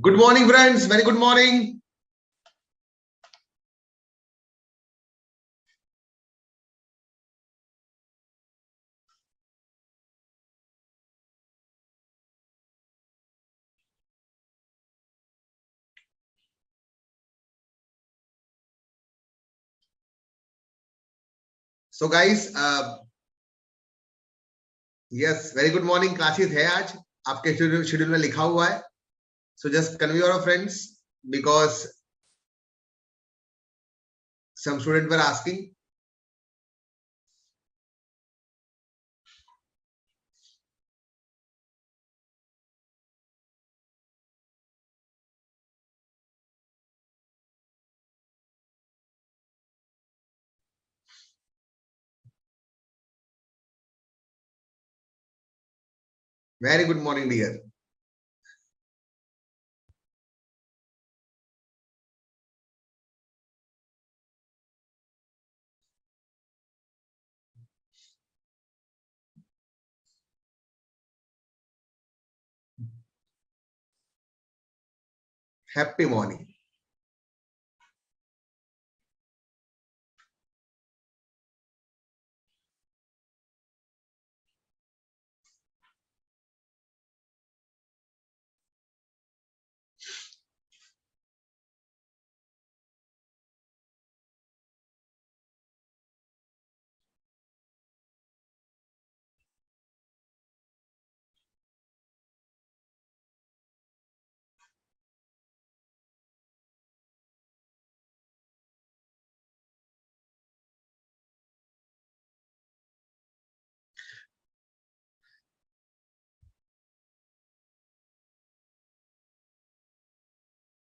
Good morning, friends. Very good morning. So guys, yes, very good morning. Classes है आज आपके schedule में लिखा हुआ है. So just convey your friends because some students were asking. Very good morning, dear. Happy morning.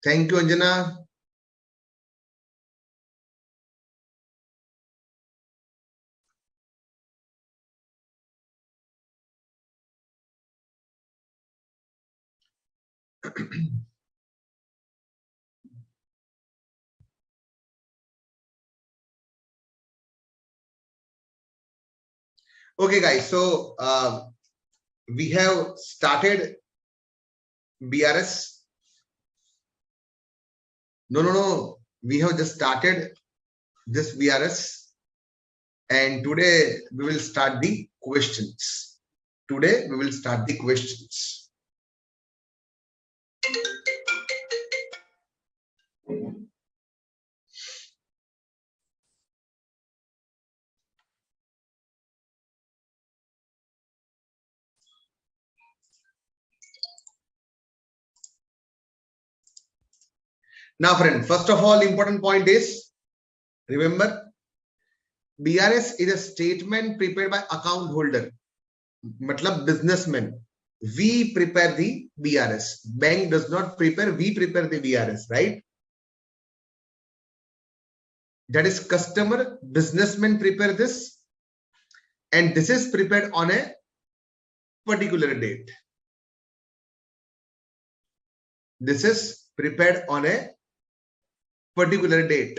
Thank you, Anjana. Okay, guys. So we have started BRS. No. We have just started this BRS, and today we will start the questions. Today we will start the questions. Now, friend, first of all, important point is, remember, BRS is a statement prepared by account holder, matlab businessman. We prepare the BRS. Bank does not prepare, we prepare the BRS, right? That is customer, businessman prepare this, and this is prepared on a particular date. This is prepared on a particular date.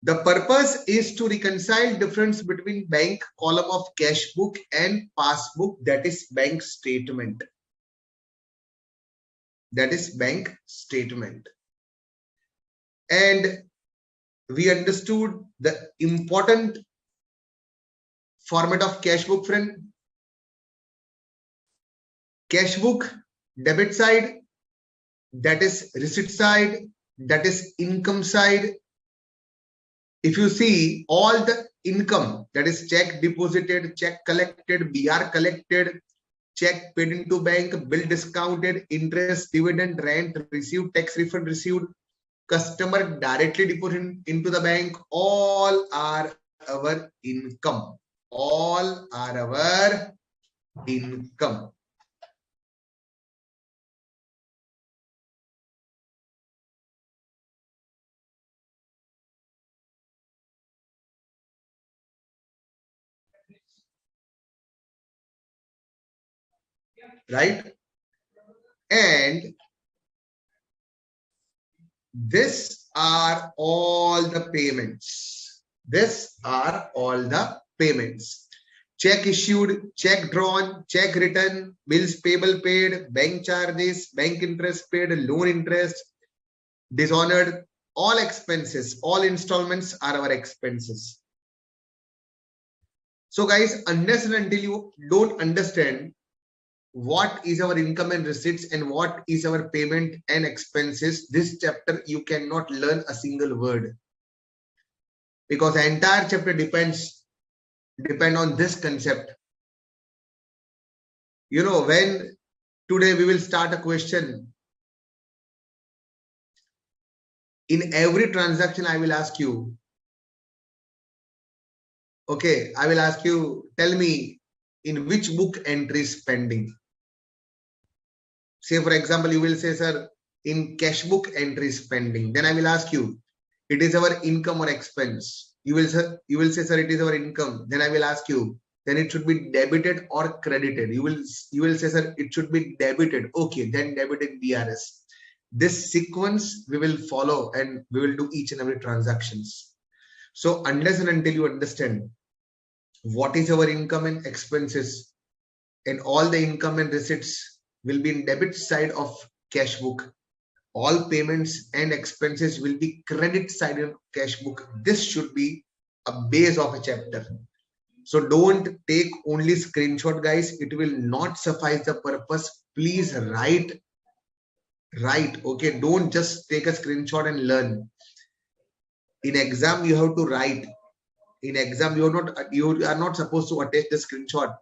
The purpose is to reconcile difference between bank column of cash book and passbook, that is bank statement. That is bank statement. And we understood the important format of cash book, friend. Cash book, debit side, that is receipt side, that is income side. If you see all the income, that is check deposited, check collected, BR collected, check paid into bank, bill discounted, interest, dividend, rent received, tax refund received, customer directly deposit into the bank, all are our income. All are our income. Right? And this are all the payments. This are all the payments. Check issued, check drawn, check written, bills payable paid, bank charges, bank interest paid, loan interest, dishonored, all expenses, all installments are our expenses. So guys, unless and until you don't understand what is our income and receipts and what is our payment and expenses, this chapter you cannot learn a single word, because the entire chapter depend on this concept. You know, when today we will start a question, in every transaction I will ask you, okay, I will ask you, tell me in which book entry is pending. Say for example, you will say, sir, in cash book entry is pending. Then I will ask you, it is our income or expense. You will say, sir, it is our income. Then I will ask you, then it should be debited or credited. You will say, sir, it should be debited. Okay, then debited BRS. This sequence we will follow and we will do each and every transactions. So unless and until you understand what is our income and expenses, and all the income and receipts will be in debit side of cash book, all payments and expenses will be credit side of cash book. This should be a base of a chapter. So don't take only screenshot, guys. It will not suffice the purpose. Please write. Okay, don't just take a screenshot and learn. In exam you have to write. In exam you are not supposed to attach the screenshot.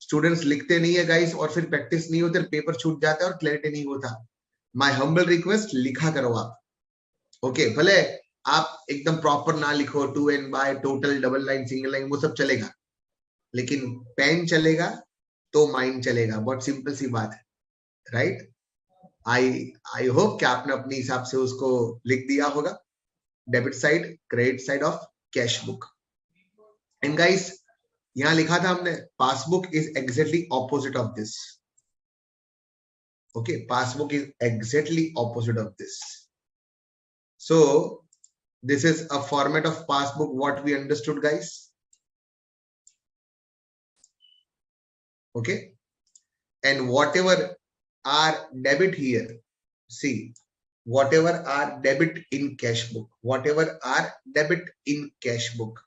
Students लिखते नहीं है guys, और फिर practice नहीं होती, paper छूट जाता है और क्लैरिटी नहीं होता. माय हम्बल रिक्वेस्ट, लिखा करो आप. ओके, भले आप एकदम प्रॉपर ना लिखो, 2 and by, total, double line, single line, वो सब चलेगा, लेकिन पेन चलेगा तो माइंड चलेगा. बहुत सिंपल सी बात है, राइट? आई होप कि आपने अपने हिसाब से उसको लिख दिया होगा. Debit side, credit side of cash book. And guys, यहां लिखा था हमने, passbook is exactly opposite of this. Okay, passbook is exactly opposite of this. So this is a format of passbook what we understood, guys. Okay, and whatever are debit here, see, whatever are debit in cash book, whatever are debit in cash book,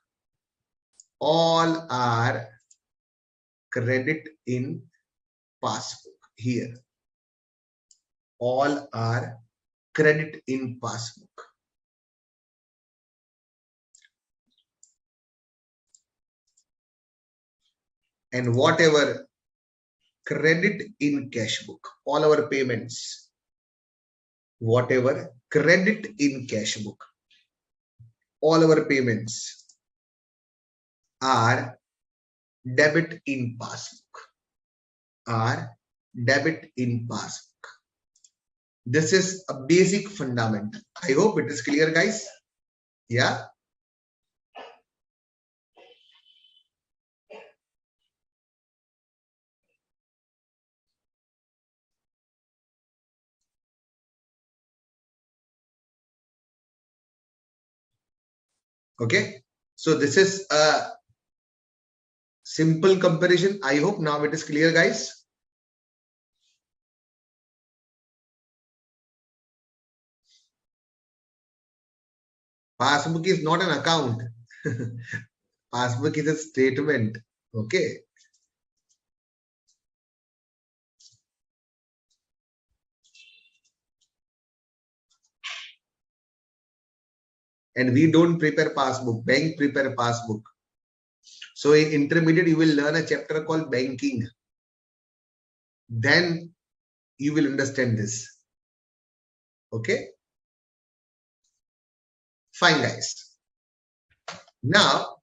all are credit in passbook. Here all are credit in passbook. And whatever credit in cash book, all our payments, whatever credit in cash book, all our payments are debit in passbook, are debit in passbook. This is a basic fundamental. I hope it is clear, guys. Yeah. Okay, so this is a simple comparison. I hope now it is clear, guys. Passbook is not an account. Passbook is a statement. Okay, and we don't prepare passbook, bank prepare passbook. So in intermediate you will learn a chapter called banking, then you will understand this. Okay, fine, guys. Now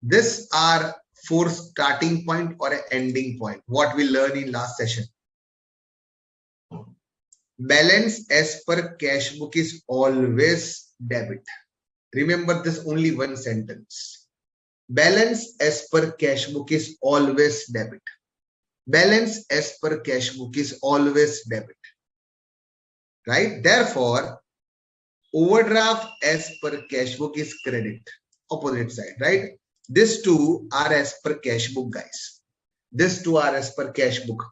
this are 4 starting point or an ending point, what we learned in last session. Balance as per cash book is always debit. Remember this, only one sentence. Balance as per cash book is always debit. Balance as per cash book is always debit. right? Therefore, overdraft as per cash book is credit, opposite side, right? These two are as per cash book, guys. These two are as per cash book.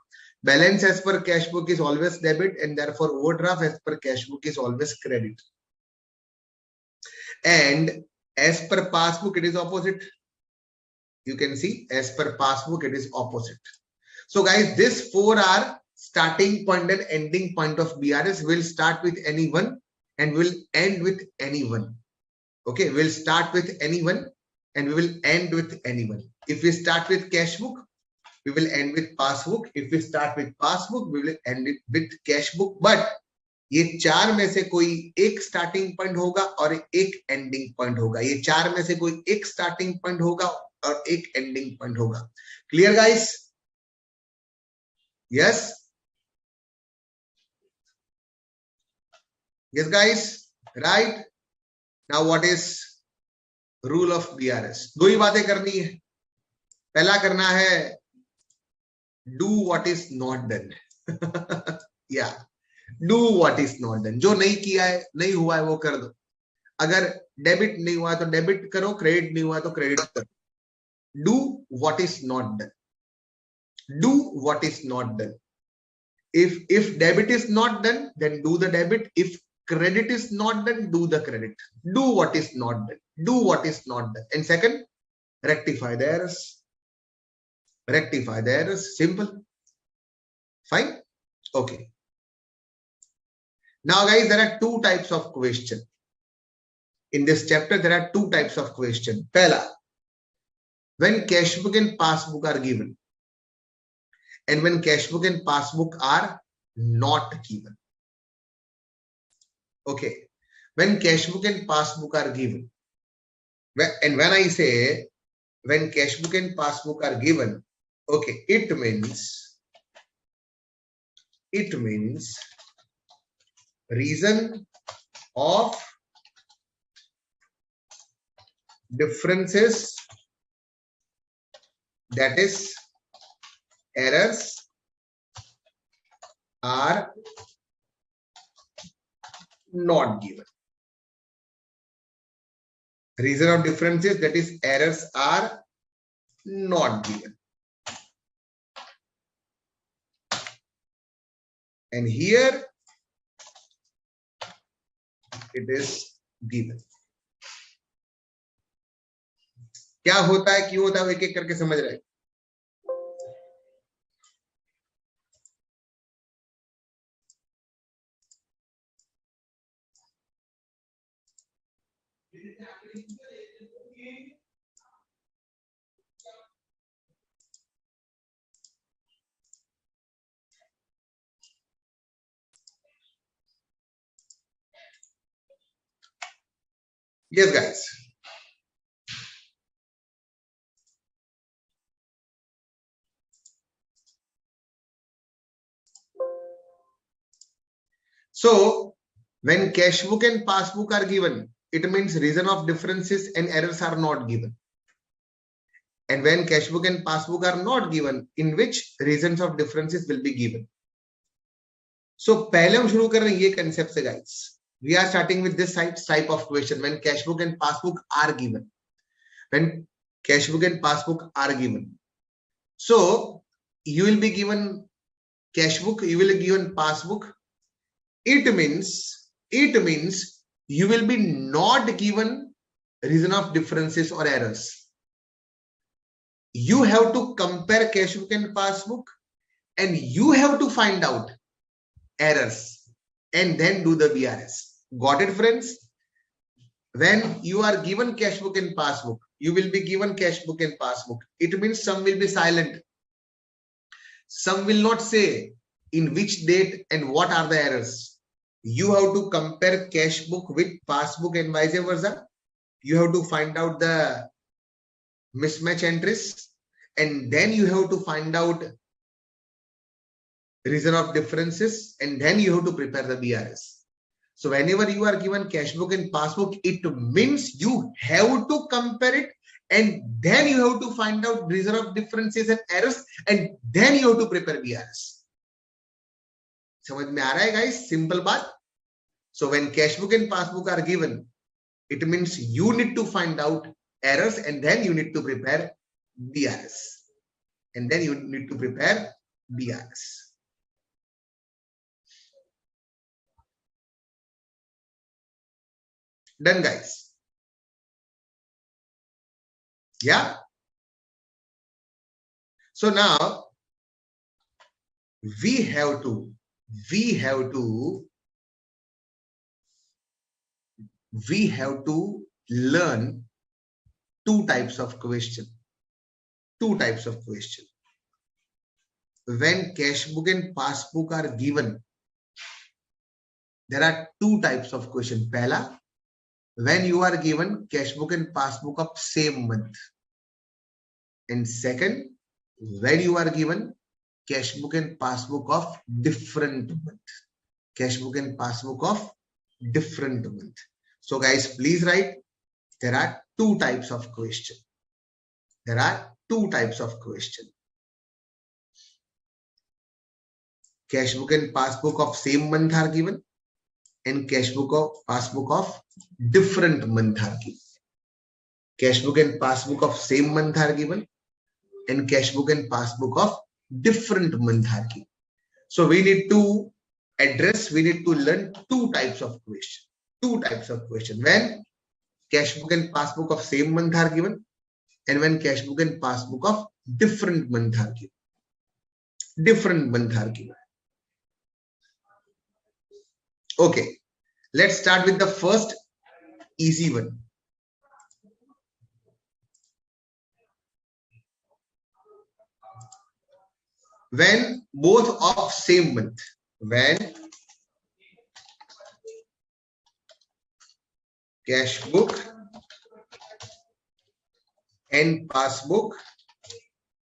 Balance as per cash book is always debit, and therefore overdraft as per cash book is always credit. And as per passbook, it is opposite. You can see as per passbook, it is opposite. So guys, these four are starting point and ending point of BRS. We'll start with any one and we'll end with any one. Okay, we'll start with any one and we will end with any one. If we start with cash book, we will end with passbook. If we start with passbook, we will end it with cash book. But ये चार में से कोई एक starting point होगा और एक ending point होगा. ये चार में से कोई एक स्टार्टिंग पॉइंट होगा और एक एंडिंग पॉइंट होगा. Clear guys? Yes yes guys, right. Now what is rule of BRS? दो ही बातें करनी है. पहला करना है do what is not done. या do what is not done. जो नहीं किया है, नहीं हुआ है, वो कर दो. अगर डेबिट नहीं हुआ तो डेबिट करो, क्रेडिट नहीं हुआ तो क्रेडिट करो. Do what is not done. Do what is not done. If debit is not done, then do the debit. If credit is not done, do the credit. Do what is not done. Do what is not done. And second, rectify the errors. Rectify the errors. Simple. Fine. Okay. Now guys, there are two types of question. In this chapter, there are two types of question. Pehla, when cash book and passbook are given, and when cash book and passbook are not given. Okay. When cash book and passbook are given, and when I say when cash book and passbook are given, okay, it means reason of differences, that is errors, are not given. Reason of differences, that is errors, are not given. And here it is given. क्या होता है, क्यों होता है, एक एक करके समझ रहे हैं. Yes, guys. So, when cash book and passbook are given, it means reason of differences and errors are not given. And when cash book and passbook are not given, in which reasons of differences will be given. So, पहले हम शुरू कर रहे हैं ये concept से, guys. We are starting with this type of question. When cash book and passbook are given. When cash book and passbook are given. So, you will be given cash book, you will be given passbook. It means you will be not given reason of differences or errors. You have to compare cash book and passbook and you have to find out errors and then do the BRS. Got it, friends? When you are given cash book and passbook, you will be given cash book and passbook. It means some will be silent. Some will not say in which date and what are the errors. You have to compare cash book with passbook and vice versa. You have to find out the mismatch entries and then you have to find out reason of differences and then you have to prepare the BRS. So whenever you are given cash book and passbook, it means you have to compare it and then you have to find out reason of differences and errors and then you have to prepare BRS. समझ में आ रहा है guys? Simple बात. So when cash book and passbook are given, it means you need to find out errors and then you need to prepare BRS. And then you need to prepare BRS. Done, guys. Yeah. So now we have to learn two types of question. When cash book and passbook are given, there are two types of question. Pehla, when you are given cash book and passbook of same month. And second, when you are given cash book and passbook of different month. Cash book and passbook of different month. So guys, please write, there are two types of question. Cash book and passbook of same month are given and cash book of passbook of different month are given. Cash book and passbook of same month are given and cash book and passbook of different month are given. So we need to learn two types of question. When cash book and passbook of same month are given and when cash book and passbook of different month are given. Okay, let's start with the first easy one. When both of same month, when cash book and passbook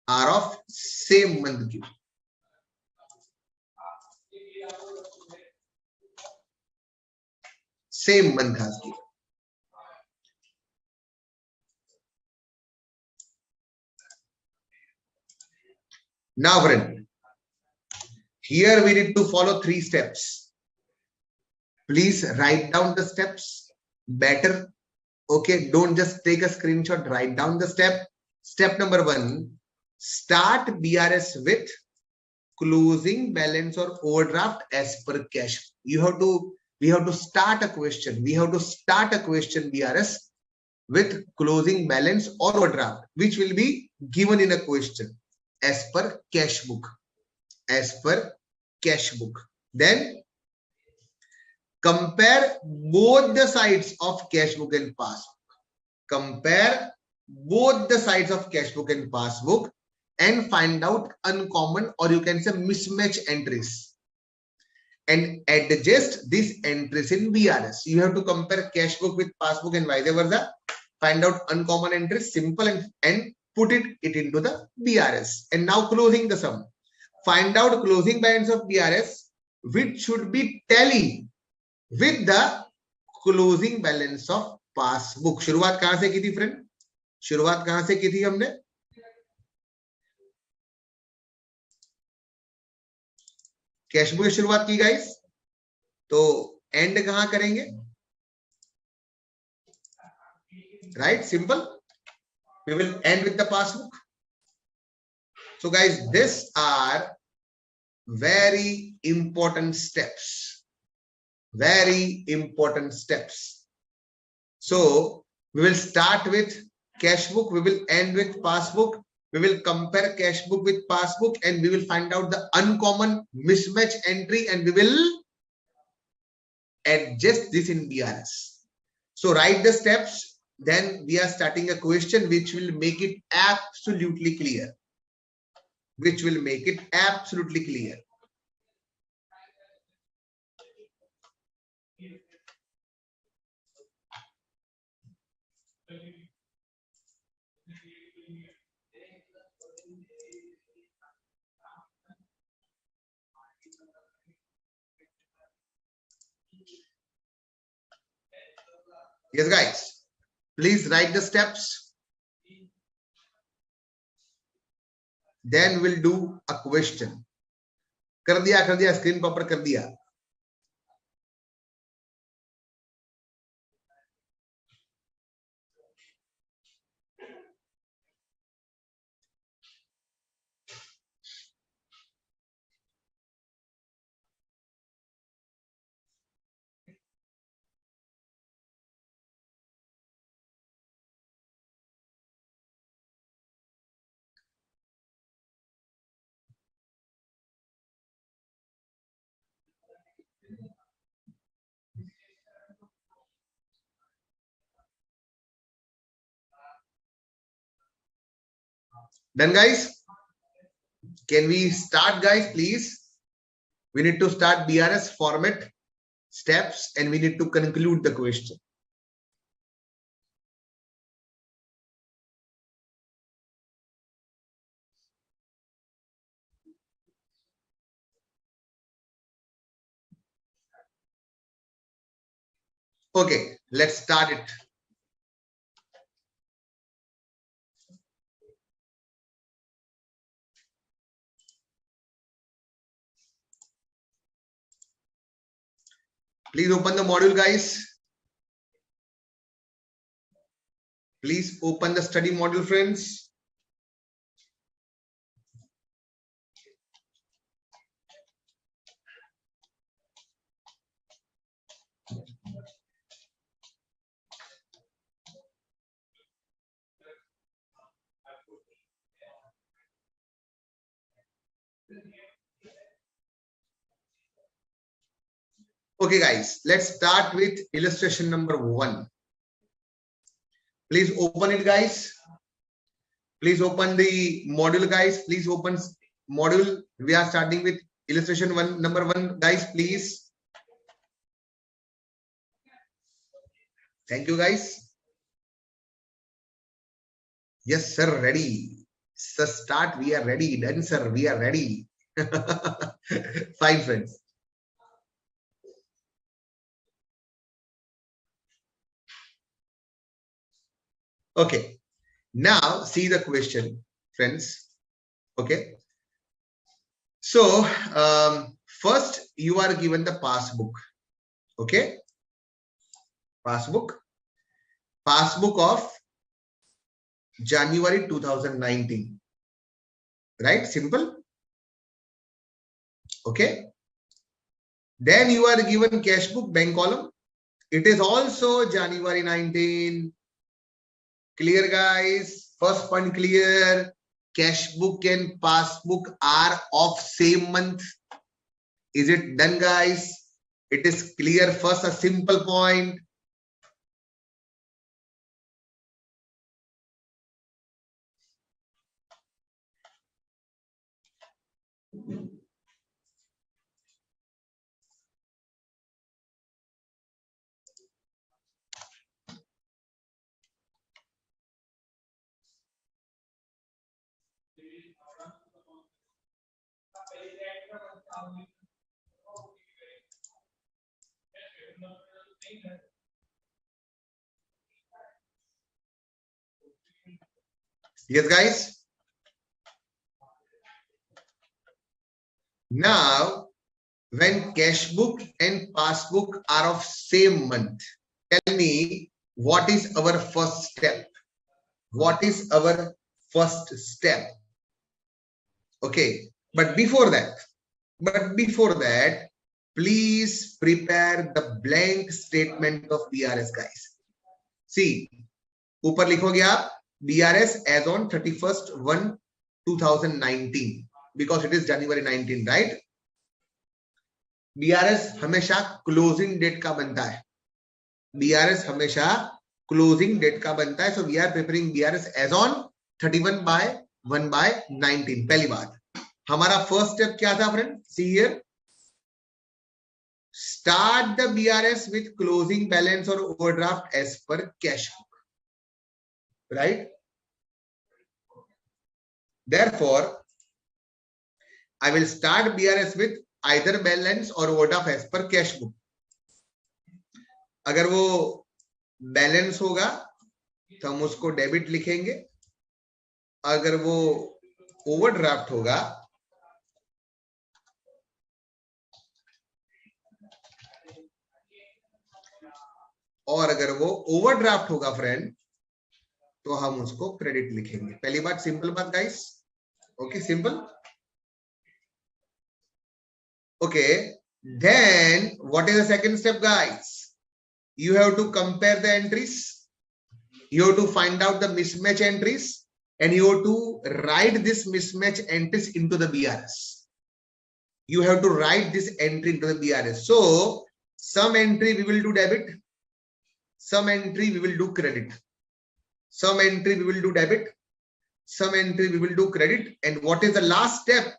are of same month given. Same month has given. Now friend, here we need to follow 3 steps. Please write down the steps better. Okay, don't just take a screenshot, write down the step. Step number 1, start BRS with closing balance or overdraft as per cash. We have to start a question. BRS with closing balance or overdraft, which will be given in a question as per cash book. Then compare both the sides of cash book and passbook. And find out uncommon, or you can say mismatch entries, and adjust these entries in BRS. You have to compare cash book with passbook and vice versa. Find out uncommon entries, simple, and put it into the BRS. And now closing the sum. Find out closing balance of BRS, which should be tally with the closing balance of passbook. शुरुआत कहां से की थी friend? शुरुआत कहां से की थी हमने? कैश बुक की शुरुआत की गाइस, तो एंड कहां करेंगे? Right, simple. We will end with the passbook. So guys, these are very important steps. So we will start with cash book, we will end with passbook, we will compare cash book with passbook, and we will find out the uncommon mismatch entry, and we will adjust this in BRS. So write the steps. Then we are starting a question which will make it absolutely clear. Yes, guys. Please write the steps. Then we'll do a question. कर दिया screen पर कर दिया. Done, guys? Can we start, guys, please? We need to start BRS format steps and we need to conclude the question. Okay, let's start it. Please open the module, guys. Please open the study module, friends. Okay, guys, let's start with illustration number 1. Please open it, guys. Please open the module, guys. Please open module. We are starting with illustration number 1, guys, please. Thank you, guys. Yes, sir, ready. Sir, start. We are ready. Done, sir. We are ready. Fine, friends. Okay. Now, see the question, friends. Okay. So, first, you are given the passbook. Okay. Passbook of January 2019. Right? Simple. Okay. Then you are given cash book bank column. It is also January 19. Clear, guys? First point clear. Cash book and passbook are of same month. Is it done, guys? It is clear. First, a simple point. Yes, guys. Now, when cash book and passbook are of same month, tell me what is our first step? What is our first step? Okay, but before that, please prepare the blank statement of BRS, guys. See, ऊपर लिखोगे आप BRS as on 31/1/2019 because it is January 19, right? BRS हमेशा closing date का बनता है. BRS हमेशा closing date का बनता है. So we are preparing BRS as on 31/1/19. पहली बात. हमारा फर्स्ट स्टेप क्या था, friend? See here. Start the BRS with closing balance or overdraft as per cash book. Right? Therefore, I will start BRS with either balance or overdraft as per cash book. अगर वो balance होगा तो हम उसको debit लिखेंगे. अगर वो overdraft होगा और अगर वो ओवरड्राफ्ट होगा फ्रेंड तो हम उसको क्रेडिट लिखेंगे. पहली बात, सिंपल बात, guys. Okay, simple. Okay, then what is the second step, guys? You have to compare the entries. You have to find out the mismatch entries and you have to write this mismatch entries into the BRS. You have to write this entry into the BRS. So some entry we will do debit, some entry we will do credit, some entry we will do debit, some entry, we will do credit. And what is the last step?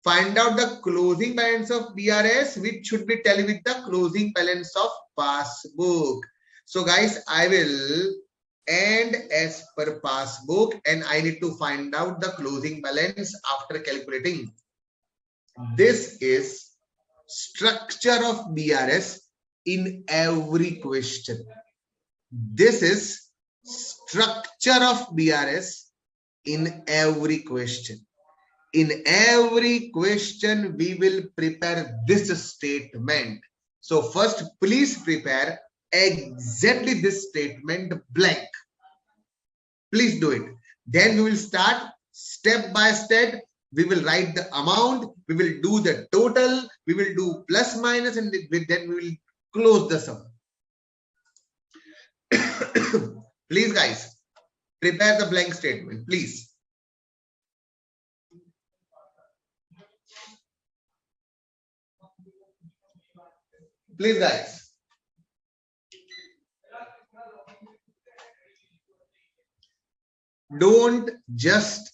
Find out the closing balance of BRS, which should be tallied with the closing balance of passbook. So guys, I will end as per passbook and I need to find out the closing balance after calculating. This is structure of BRS in every question. This is structure of BRS in every question. In every question, we will prepare this statement. So first, please prepare exactly this statement blank. Please do it. Then we will start step by step. We will write the amount. We will do the total. We will do plus minus, and then we will close the sum. Please, guys, prepare the blank statement, please. Please, guys. Don't just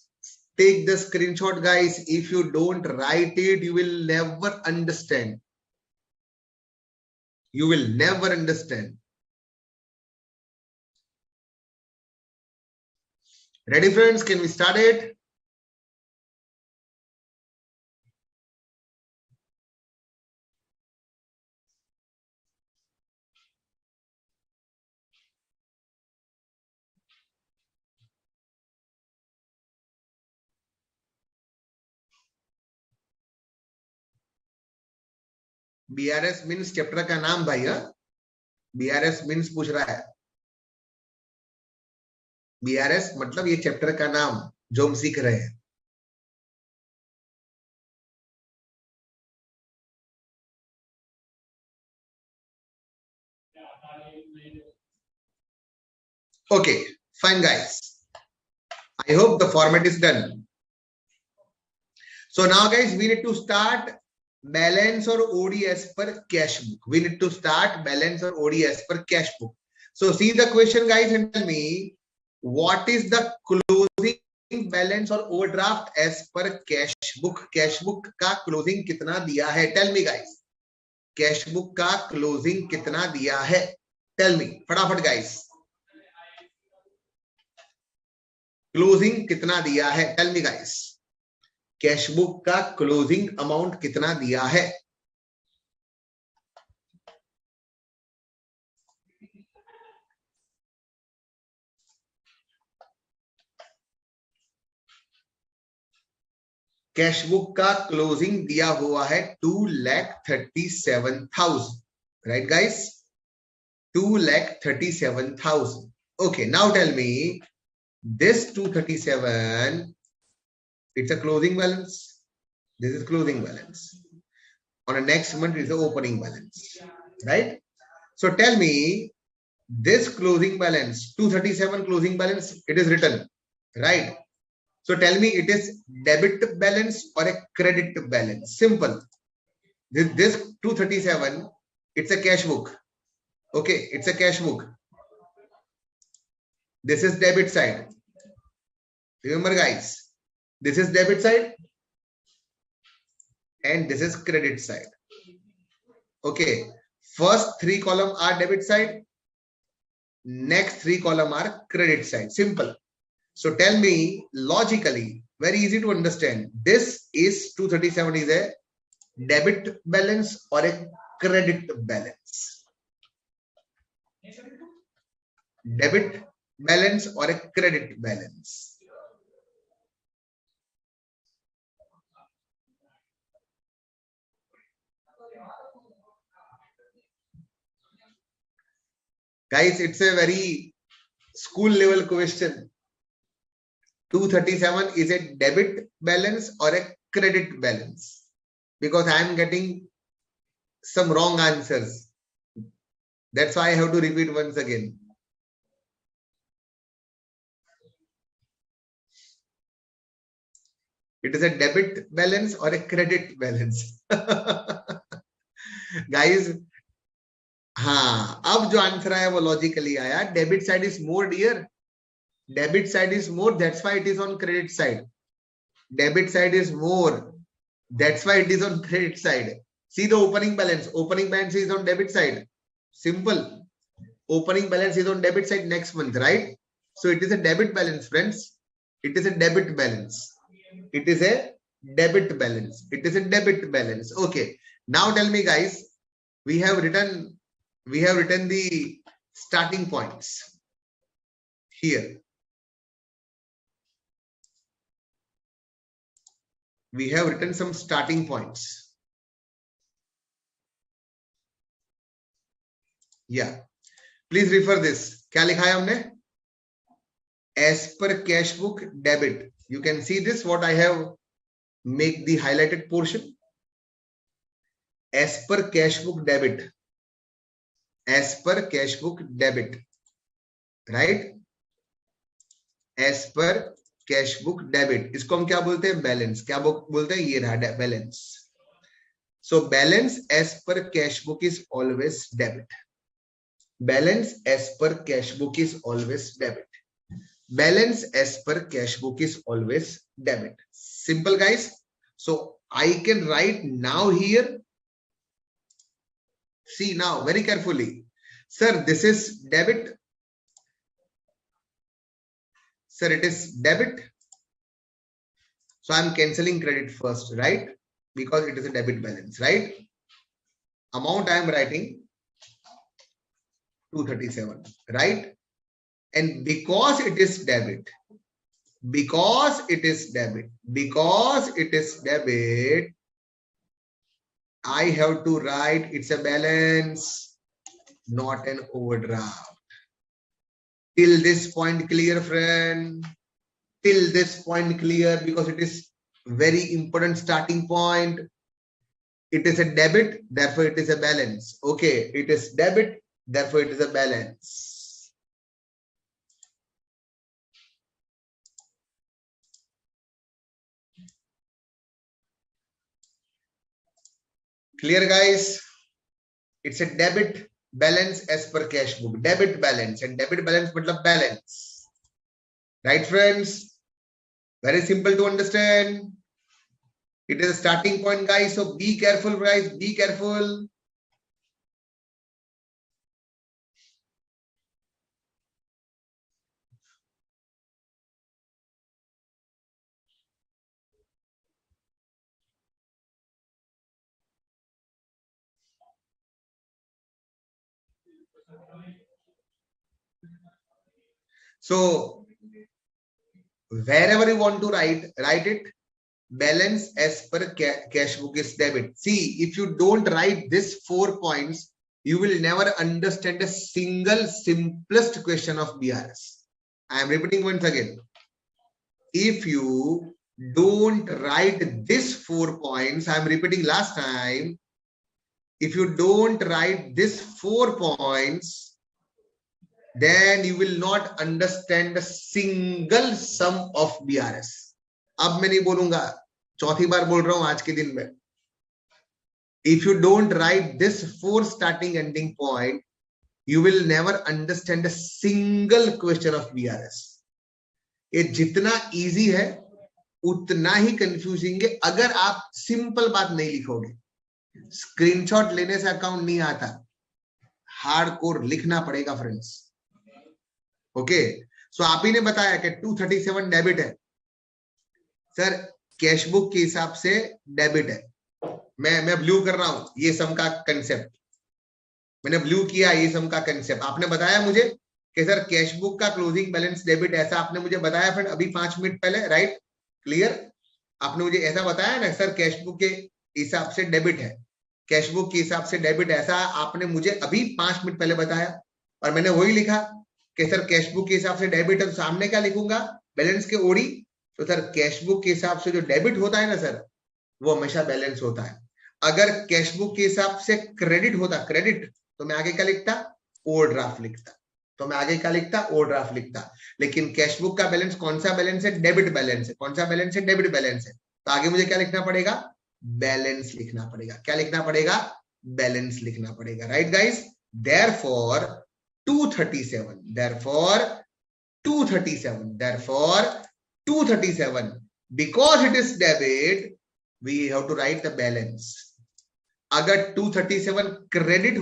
take the screenshot, guys. If you don't write it, you will never understand. You will never understand. Ready, friends? Can we start it? BRS means chapter का नाम भाई है. BRS means पूछ रहा है. BRS मतलब ये chapter का नाम जो हम सीख रहे हैं. Okay, fine, guys. I hope the format is done. So now, guys, we need to start balance or OD as per cash book. We need to start balance or OD as per cash book. So see the question, guys, and tell me what is the closing balance or overdraft as per cash book. Cash book का closing कितना दिया है? Tell me, guys. Cash book का closing कितना दिया है? Tell me, फटाफट, guys. Closing कितना दिया है? Tell me, guys. Cash book का क्लोजिंग अमाउंट कितना दिया है? कैश बुक का क्लोजिंग दिया हुआ है 2,37,000. Right, guys? 2,37,000. Okay, now tell me this 237. It's a closing balance. This is closing balance. On a next month, it's the opening balance, right? So tell me this closing balance, 237 closing balance, it is written, right? So tell me it is debit balance or a credit balance. Simple. This 237, it's a cash book. Okay, it's a cash book. This is debit side. Remember, guys. This is debit side and this is credit side. Okay, first 3 columns are debit side, next 3 columns are credit side. Simple. So tell me logically, very easy to understand. This is 237 is a debit balance or a credit balance. Debit balance or a credit balance. Guys, it's a very school level question. 237 is a debit balance or a credit balance? Because I am getting some wrong answers. That's why I have to repeat once again. It is a debit balance or a credit balance? Guys, हाँ, अब जो answer आया वो logically आया. Debit side is more dear. Debit side is more, that's why it is on credit side. Debit side is more, that's why it is on credit side. See the opening balance. Opening balance is on debit side. Simple. Opening balance is on debit side next month, right? So it is a debit balance, friends. It is a debit balance. It is a debit balance. It is a debit balance. Okay. Now tell me, guys, we have written the starting points here. We have written some starting points. Yeah. Please refer this. क्या लिखा है हमने? As per cash book debit. You can see this, what I have make the highlighted portion. As per cash book debit. As per cash book debit. Right? As per cash book debit, इसको हम क्या बोलते हैं? Balance. क्या बोलते हैं? ये रहा balance. So balance as per cash book is always debit. Balance as per cash book is always debit. Balance as per cash book is always debit. Simple guys. So I can write now here. See now very carefully. Sir, this is debit. Sir, it is debit. So I am cancelling credit first, right? Because it is a debit balance, right? Amount I am writing 237, right? And because it is debit, because it is debit, I have to write it's a balance, not an overdraft. Till this point clear, friend? Till this point clear, because it is very important starting point. It is a debit, therefore it is a balance. Okay, it is debit, therefore it is a balance. Clear, guys? It's a debit balance as per cash book. Debit balance, and debit balance matlab balance. Right, friends? Very simple to understand. It is a starting point, guys. So be careful, guys. Be careful. So wherever you want to write it. Balance as per cash book is debit. See, if you don't write this 4 points, you will never understand a single simplest question of BRS. I am repeating once again. If you don't write this 4 points, I am repeating last time. If you don't write this 4 points, then you will not understand a single sum of BRS. अब मैं नहीं बोलूंगा, चौथी बार बोल रहा हूं आज के दिन में. If you don't write this 4 starting ending point, you will never understand a single question of BRS. ये जितना इजी है उतना ही कंफ्यूजिंग है अगर आप सिंपल बात नहीं लिखोगे. स्क्रीनशॉट लेने से अकाउंट नहीं आता, हार्डकोर लिखना पड़ेगा फ्रेंड्स. ओके, सो आप ही ने बताया कि 237 डेबिट है. सर कैश बुक के हिसाब से डेबिट है. मैं ब्लू कर रहा हूं ये सम का कंसेप्ट. मैंने ब्लू किया ये सम का कंसेप्ट. आपने बताया मुझे कि सर कैश बुक का क्लोजिंग बैलेंस डेबिट, ऐसा आपने मुझे बताया फ्रेंड अभी 5 मिनट पहले, राइट? क्लियर? आपने मुझे ऐसा बताया ना सर कैश बुक के हिसाब से डेबिट है, कैश बुक के हिसाब से डेबिट, ऐसा आपने मुझे अभी 5 मिनट पहले बताया. और मैंने वही लिखा कि सर कैश बुक के हिसाब से डेबिट है, तो सामने क्या लिखूंगा? बैलेंस के ओडी. तो सर कैश बुक के हिसाब से जो डेबिट होता है ना सर, वो हमेशा बैलेंस होता है. अगर कैश बुक के हिसाब से क्रेडिट होता, क्रेडिट, तो मैं आगे क्या लिखता? ओवरड्राफ्ट लिखता. तो मैं आगे क्या लिखता? ओवरड्राफ्ट लिखता. लेकिन कैश बुक का बैलेंस कौन सा बैलेंस है? डेबिट बैलेंस है. कौन सा बैलेंस है? डेबिट बैलेंस है. तो आगे मुझे क्या लिखना पड़ेगा? बैलेंस लिखना पड़ेगा. क्या लिखना पड़ेगा? बैलेंस लिखना पड़ेगा. Right guys? Therefore 237, therefore 237. Therefore, 237. Because it is debit, we have to write the balance. अगर 237 क्रेडिट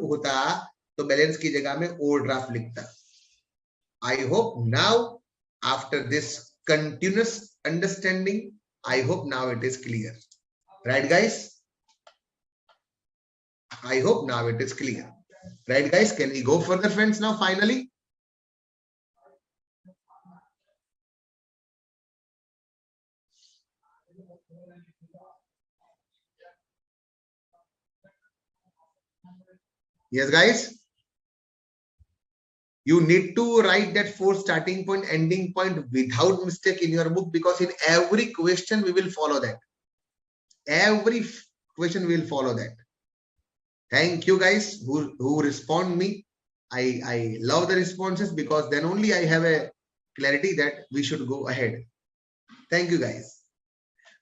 होता तो बैलेंस की जगह में ओवरड्राफ्ट लिखता. I hope now, after this continuous understanding, I hope now it is clear. Right, guys? I hope now it is clear. Right, guys? Can we go further, friends, now, finally? Yes, guys? You need to write that for starting point, ending point without mistake in your book, because in every question we will follow that. Every question will follow that. Thank you, guys, who respond me. I love the responses, because then only I have a clarity that we should go ahead. Thank you, guys.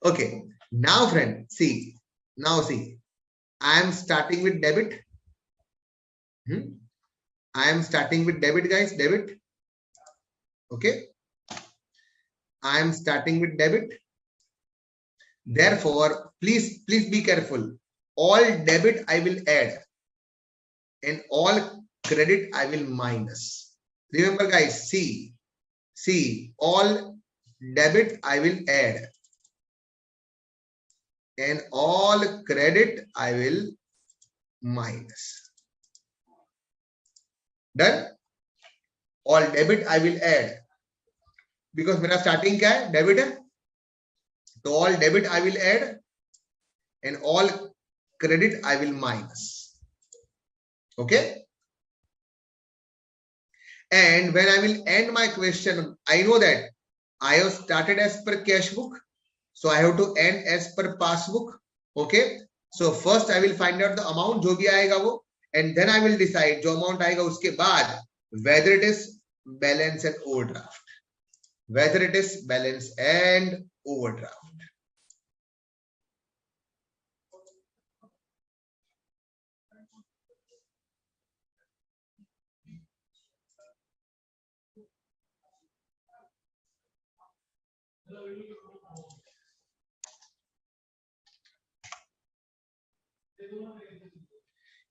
Okay, now friend, see, I am starting with debit. I am starting with debit, guys, debit. Okay, I am starting with debit. Therefore, please be careful. All debit I will add and all credit I will minus. Remember, guys, see, all debit I will add and all credit I will minus. Done? All debit I will add, because मेरा starting क्या है? Debit है, तो all debit I will add and all credit I will minus. Okay? And when I will end my question, I know that I have started as per cash book, so I have to end as per passbook. Okay? So first I will find out the amount जो भी आएगा वो, and then I will decide जो amount आएगा उसके बाद whether it is balance and overdraft. Whether it is balance and overdraft.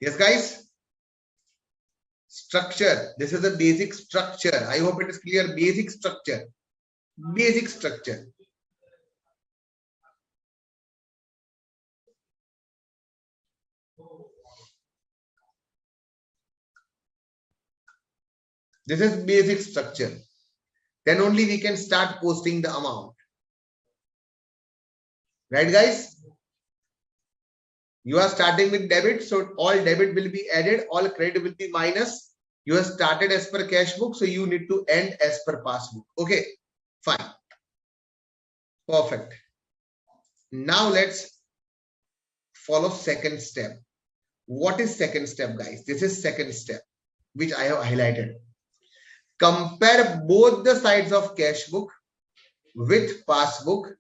Yes, guys? Structure. This is a basic structure. I hope it is clear. Basic structure. Basic structure. This is basic structure. Then only we can start posting the amount. Right, guys? You are starting with debit, so all debit will be added, all credit will be minus. You have started as per cash book, so you need to end as per passbook. Okay, fine. Perfect. Now let's follow second step. What is second step, guys? This is second step, which I have highlighted. Compare both the sides of cash book with passbook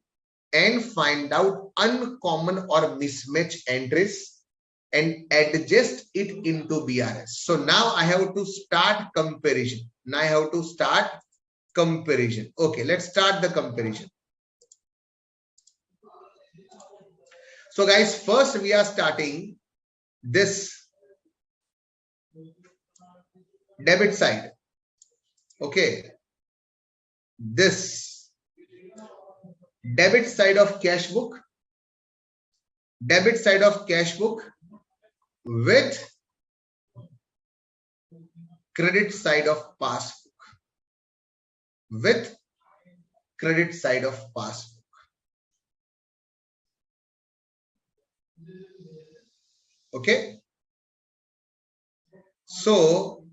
and find out uncommon or mismatch entries and adjust it into BRS. So now I have to start comparison. Okay, let's start the comparison. So guys, first we are starting this debit side. Okay, this debit side of cash book, with credit side of passbook, Okay, so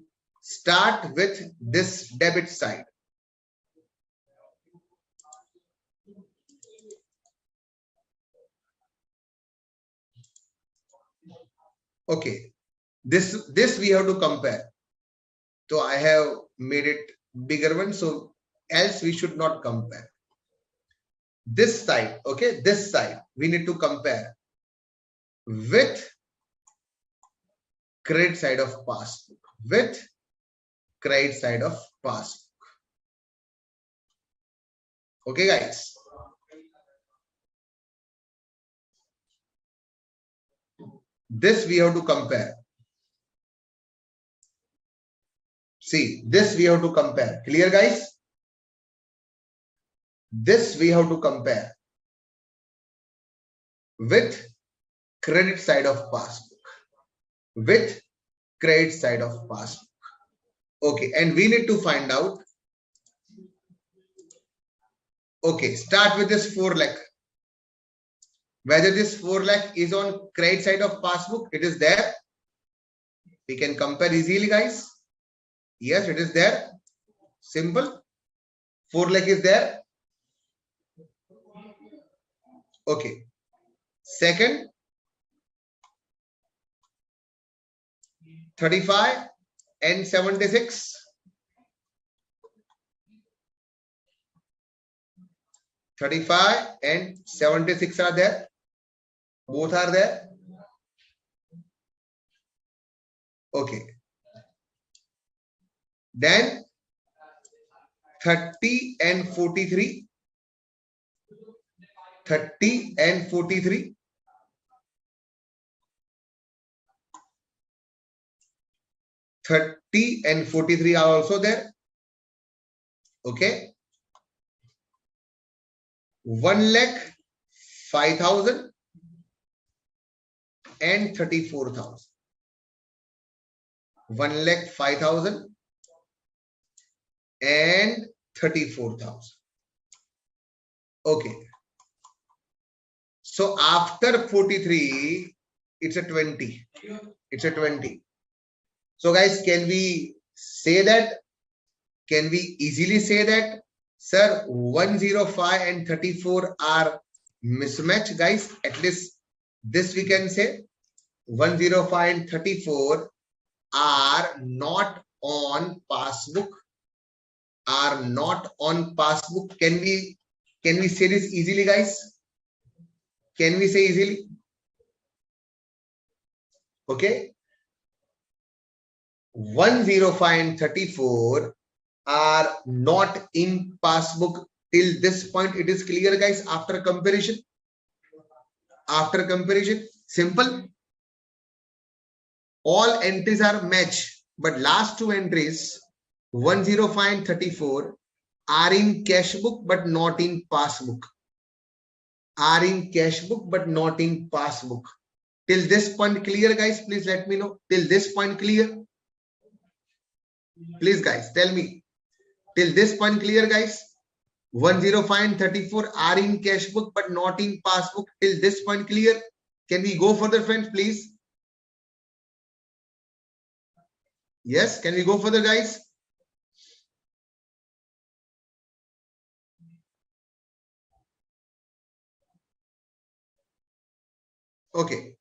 start with this debit side. Okay, this we have to compare. So I have made it bigger one, so else we should not compare. This side, okay, this side we need to compare with credit side of passbook, Okay, guys. This we have to compare. See, this we have to compare. Clear, guys? This we have to compare with credit side of passbook. With credit side of passbook. Okay, and we need to find out. Okay, start with this 4 lakh. Whether this 4 lakh is on credit side of passbook, it is there. We can compare easily, guys. Yes, it is there. Simple. 4 lakh is there. Okay. Second, 35 and 76. 35 and 76 are there. Both are there. Okay. Then 30 and 43. 30 and 43. 30 and 43 are also there. Okay. 1,05,000 and 34,000. 1,05,000 and 34,000. Okay. So after 43, it's a 20. It's a 20. So guys, can we say that? Can we easily say that? Sir, 105 and 34 are mismatch, guys. At least this we can say. 105 and 34 are not on passbook. Are not on passbook. Can we say this easily, guys? Can we say easily? Okay. 105 and 34 are not in passbook. Till this point, it is clear, guys. After comparison, simple. All entries are matched, but last two entries, 105 and 34, are in cash book but not in passbook. Are in cash book but not in passbook. Till this point clear, guys? Please let me know. Till this point clear? Please, guys, tell me. Till this point clear, guys? 105 and 34 are in cash book but not in passbook. Till this point clear? Can we go further, friends, please? Yes, can we go further, guys? Okay.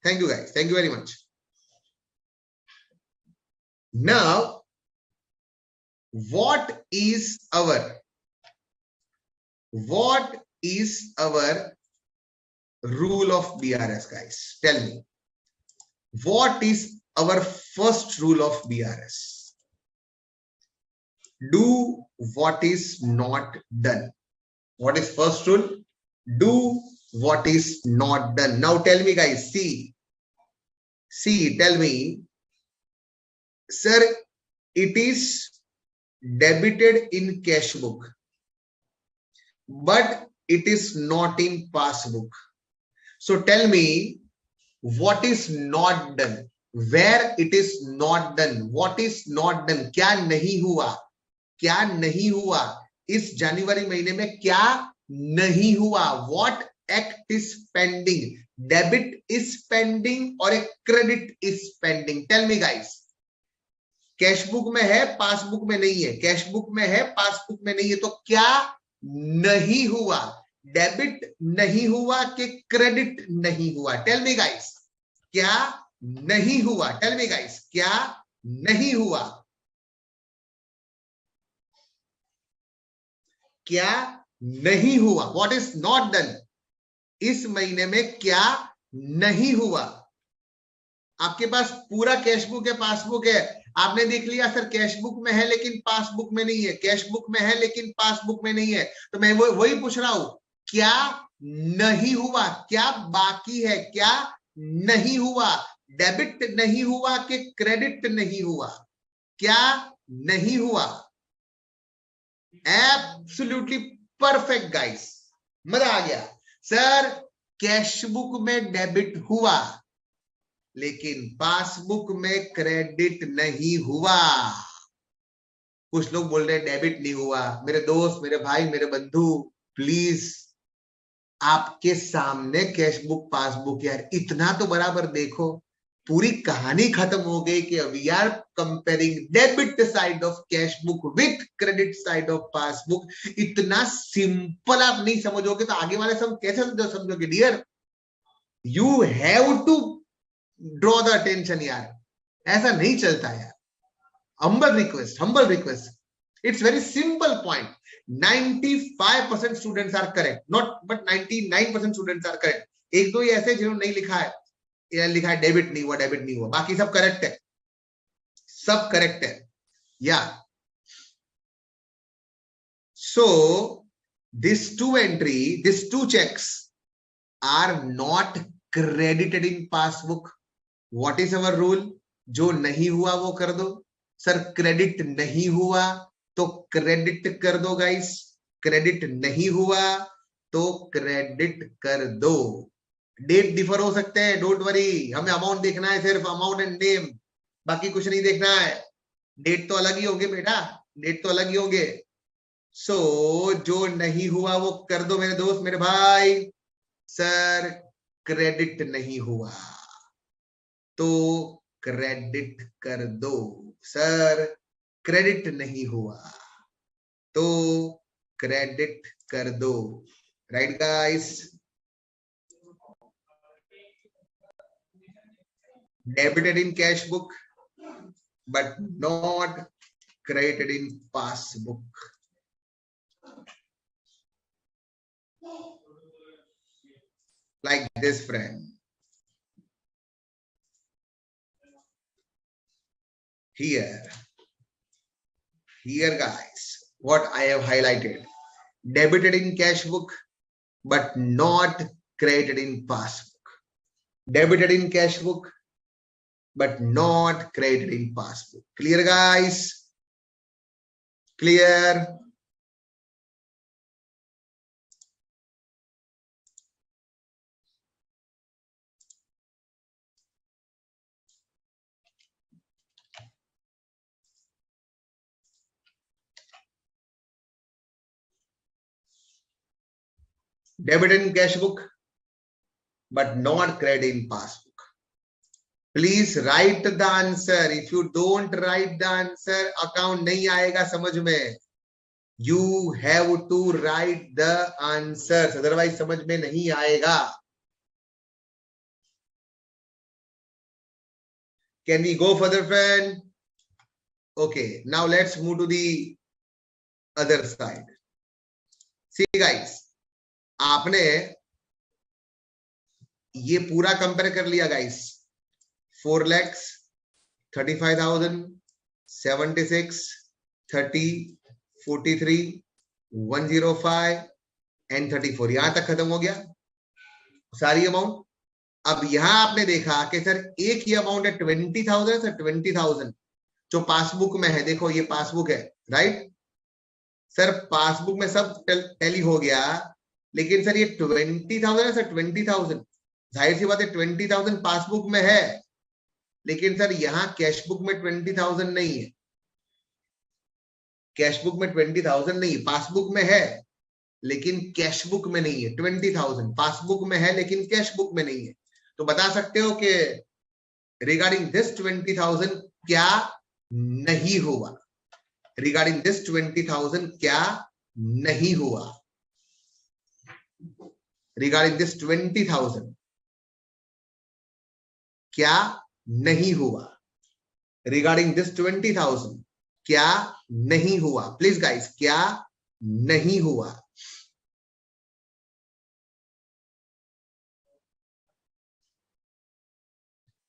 Thank you, guys. Thank you very much. Now, what is our rule of BRS, guys? Tell me. What is our first rule of BRS? Do what is not done. What is first rule? Do what is not done. Now tell me, guys, see, tell me, sir, it is debited in cash book, but it is not in passbook. So tell me, what is not done? Where it is not done? What is not done? क्या नहीं हुआ? क्या नहीं हुआ? इस जनवरी महीने में क्या नहीं हुआ? What act is pending? Debit is pending or a credit is pending? Tell me, guys. Cash book में है, पासबुक में नहीं है. कैश बुक में है, पासबुक में नहीं है. तो क्या नहीं हुआ? डेबिट नहीं हुआ कि क्रेडिट नहीं हुआ? Tell me, guys. क्या नहीं हुआ? Tell me, guys. क्या नहीं हुआ? क्या नहीं हुआ? What is not done? इस महीने में क्या नहीं हुआ? आपके पास पूरा कैश बुक है, पासबुक है, आपने देख लिया सर कैश बुक में है लेकिन पासबुक में नहीं है, कैश बुक में है लेकिन पासबुक में नहीं है, तो मैं वही पूछ रहा हूं, क्या नहीं हुआ, क्या बाकी है, क्या नहीं हुआ, डेबिट नहीं हुआ कि क्रेडिट नहीं हुआ, क्या नहीं हुआ? एब्सोल्युटली परफेक्ट गाइस, मजा आ गया। सर कैश बुक में डेबिट हुआ लेकिन पासबुक में क्रेडिट नहीं हुआ। कुछ लोग बोल रहे हैं डेबिट नहीं हुआ। मेरे दोस्त, मेरे भाई, मेरे बंधु, प्लीज आपके सामने कैश बुक पासबुक, यार इतना तो बराबर देखो। पूरी कहानी खत्म हो गई कि we are comparing debit side of cash book with credit side of passbook. इतना सिंपल आप नहीं समझोगे तो आगे वाले सब कैसे समझोगे dear? You have to draw the attention यार, ऐसा नहीं चलता यार। humble request, it's very simple point. 95% students are correct, not but 99% students are correct. एक दो ही ऐसे जिन्होंने नहीं लिखा है, लिखा है डेबिट नहीं हुआ, डेबिट नहीं हुआ, बाकी सब करेक्ट है, सब करेक्ट है। या so these two checks are not credited in passbook. What is our rule? जो नहीं हुआ वो कर दो। सर क्रेडिट नहीं हुआ तो क्रेडिट कर दो गाइस, क्रेडिट नहीं हुआ तो क्रेडिट कर दो। डेट डिफर हो सकते हैं, डोंट वरी, हमें अमाउंट देखना है, सिर्फ अमाउंट एंड नेम, बाकी कुछ नहीं देखना है। डेट तो अलग ही होंगे बेटा, डेट तो अलग ही होंगे। सो जो नहीं हुआ वो कर दो मेरे दोस्त, मेरे भाई। सर क्रेडिट नहीं हुआ तो क्रेडिट कर दो। सर क्रेडिट नहीं हुआ तो क्रेडिट कर दो। Right guys? Debited in cash book but not credited in passbook. Like this, friend. Here guys, what I have highlighted: debited in cash book but not credited in passbook, debited in cash book but not credited in passbook. Clear guys? Clear? Debited in cash book but not credited in passbook. Please write the answer. If you don't write the answer, account नहीं आएगा समझ में. You have to write the answers, otherwise समझ में नहीं आएगा. Can we go further, friend? Okay, now let's move to the other side. See guys, आपने ये पूरा कंपेयर कर लिया गाइस. 4 lakhs, 35,000, 76, 30, 43, 105 and 34. यहां तक खत्म हो गया सारी अमाउंट. अब यहां आपने देखा कि सर एक ही अमाउंट है 20,000, सर 20,000 जो पासबुक में है. देखो ये पासबुक है, राइट सर? पासबुक में सब टैली हो गया, लेकिन सर ये 20,000 है सर, 20,000. जाहिर सी बात है 20,000 पासबुक में है, लेकिन सर यहां कैश बुक में 20,000 नहीं है. कैश बुक में 20,000 नहीं, पासबुक में है लेकिन कैश बुक में नहीं है. 20,000 पासबुक में है लेकिन कैश बुक में नहीं है. तो बता सकते हो कि रिगार्डिंग दिस 20,000 क्या नहीं हुआ? रिगार्डिंग दिस 20,000 क्या नहीं हुआ? रिगार्डिंग दिस 20,000 क्या नहीं हुआ? रिगार्डिंग दिस 20,000 क्या नहीं हुआ? प्लीज गाइस, क्या नहीं हुआ?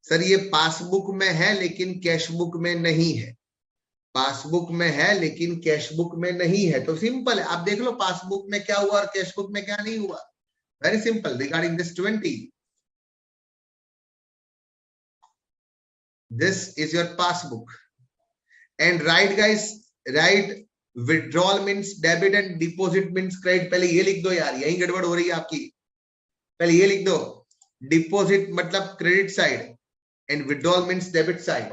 सर ये पासबुक में है लेकिन कैश बुक में नहीं है, पासबुक में है लेकिन कैश बुक में नहीं है। तो सिंपल है, आप देख लो पासबुक में क्या हुआ और कैश बुक में क्या नहीं हुआ। Very simple regarding this 20, this is your passbook and right guys, right withdrawal means debit and deposit means credit. पहले ये लिख दो यार, यही गड़बड़ हो रही है आपकी, पहले ये लिख दो, डिपॉजिट मतलब credit side and withdrawal means debit side.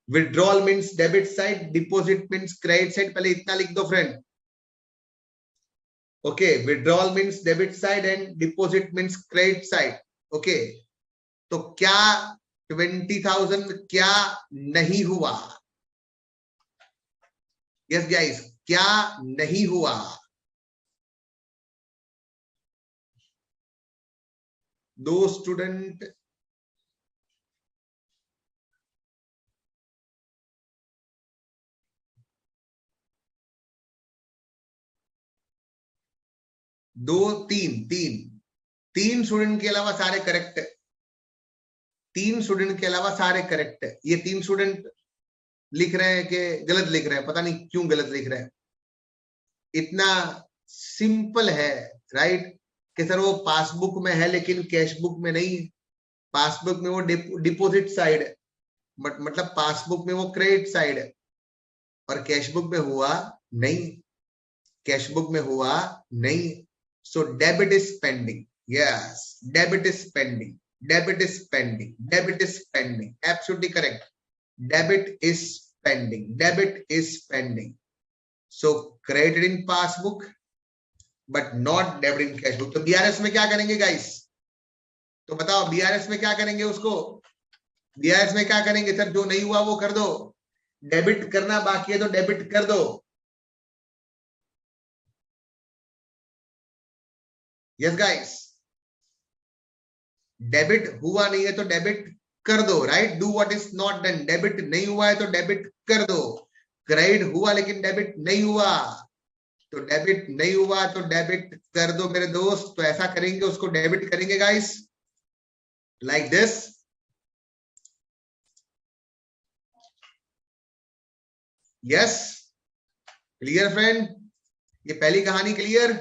Withdrawal means debit side, deposit means credit side, पहले इतना लिख दो friend. Okay, withdrawal means debit side and deposit means credit side. Okay, तो क्या 20,000 क्या नहीं हुआ? यस गाइस, क्या नहीं हुआ? दो स्टूडेंट, दो, तीन, तीन स्टूडेंट के अलावा सारे करेक्ट है, तीन स्टूडेंट के अलावा सारे करेक्ट है। ये तीन स्टूडेंट लिख रहे हैं कि गलत लिख रहे हैं, पता नहीं क्यों गलत लिख रहे हैं। इतना सिंपल है राइट, कि सर वो पासबुक में है लेकिन कैश बुक में नहीं है। पासबुक में वो डिपॉजिट साइड है, बट मतलब पासबुक में वो क्रेडिट साइड है, और कैश बुक में हुआ नहीं, कैश बुक में हुआ नहीं। So debit is pending, yes debit is pending, debit is pending, debit is pending, absolutely correct, debit is pending, debit is pending. So credit in passbook but not debit in cash book. तो BRS में क्या करेंगे guys? तो बताओ BRS में क्या करेंगे उसको? बीआरएस में क्या करेंगे सर? जो नहीं हुआ वो कर दो, डेबिट करना बाकी है तो डेबिट कर दो। यस गाइस, डेबिट हुआ नहीं है तो डेबिट कर दो, right, do what is not done. Debit नहीं हुआ है तो डेबिट कर दो, क्रेडिट हुआ लेकिन डेबिट नहीं हुआ, तो डेबिट नहीं हुआ तो डेबिट कर दो मेरे दोस्त। तो ऐसा करेंगे, उसको डेबिट करेंगे guys, like this. Yes, clear friend, ये पहली कहानी क्लियर।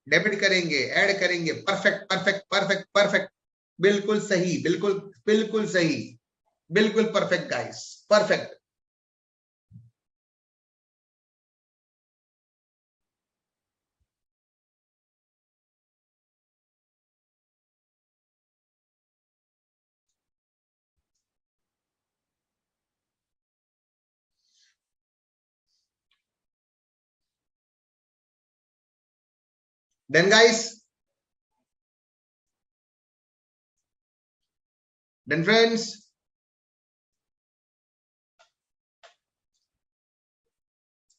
डेबिट करेंगे, ऐड करेंगे, परफेक्ट परफेक्ट परफेक्ट परफेक्ट, बिल्कुल सही, बिल्कुल बिल्कुल सही, बिल्कुल perfect guys, perfect. Then guys, then friends,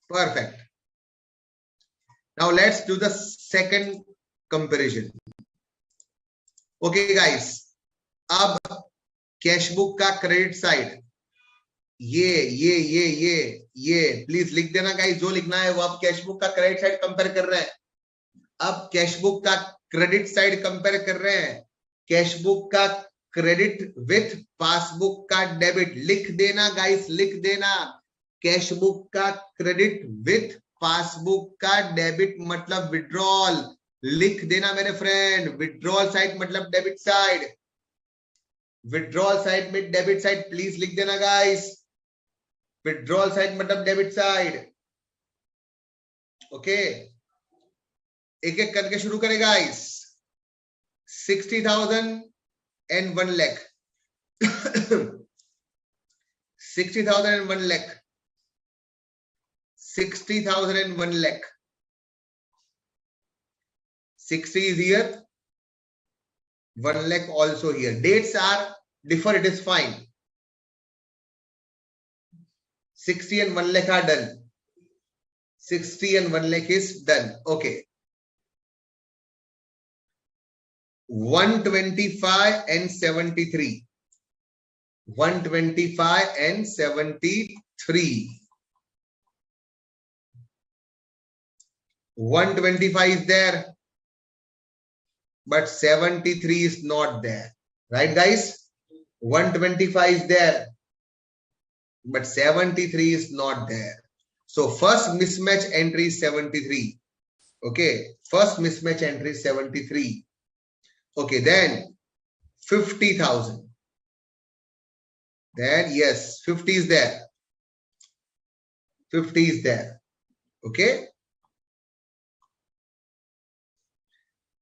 perfect. Now let's do the second comparison. Okay guys, अब कैश बुक का क्रेडिट साइड, ये प्लीज लिख देना गाइस, जो लिखना है वो। आप कैश बुक का क्रेडिट साइड कंपेयर कर रहे हैं, अब कैश बुक का क्रेडिट साइड कंपेयर कर रहे हैं, कैश बुक का क्रेडिट विथ पासबुक का डेबिट। लिख देना गाइस, लिख देना, कैश बुक का क्रेडिट विथ पासबुक का डेबिट मतलब विड्रॉल। लिख देना मेरे फ्रेंड, विड्रॉल साइड मतलब डेबिट साइड, विड्रॉल साइड में डेबिट साइड, प्लीज लिख देना गाइस, विड्रॉल साइड मतलब डेबिट साइड। ओके, एक एक करके शुरू करें guys. 60,000 and 1 lakh 60,000 and 1 lakh 60,000 and 1 lakh 60 is here, 1 lakh also here. Dates are differ, it is fine. 60 and 1 lakh are done, 60 and 1 lakh is done. Okay, 125 and 73, 125 and 73, 125 is there, but 73 is not there. Right, guys? 125 is there, but 73 is not there. So first mismatch entry is 73. Okay, first mismatch entry is 73. Okay, then 50,000. Then yes, 50 is there. 50 is there. Okay.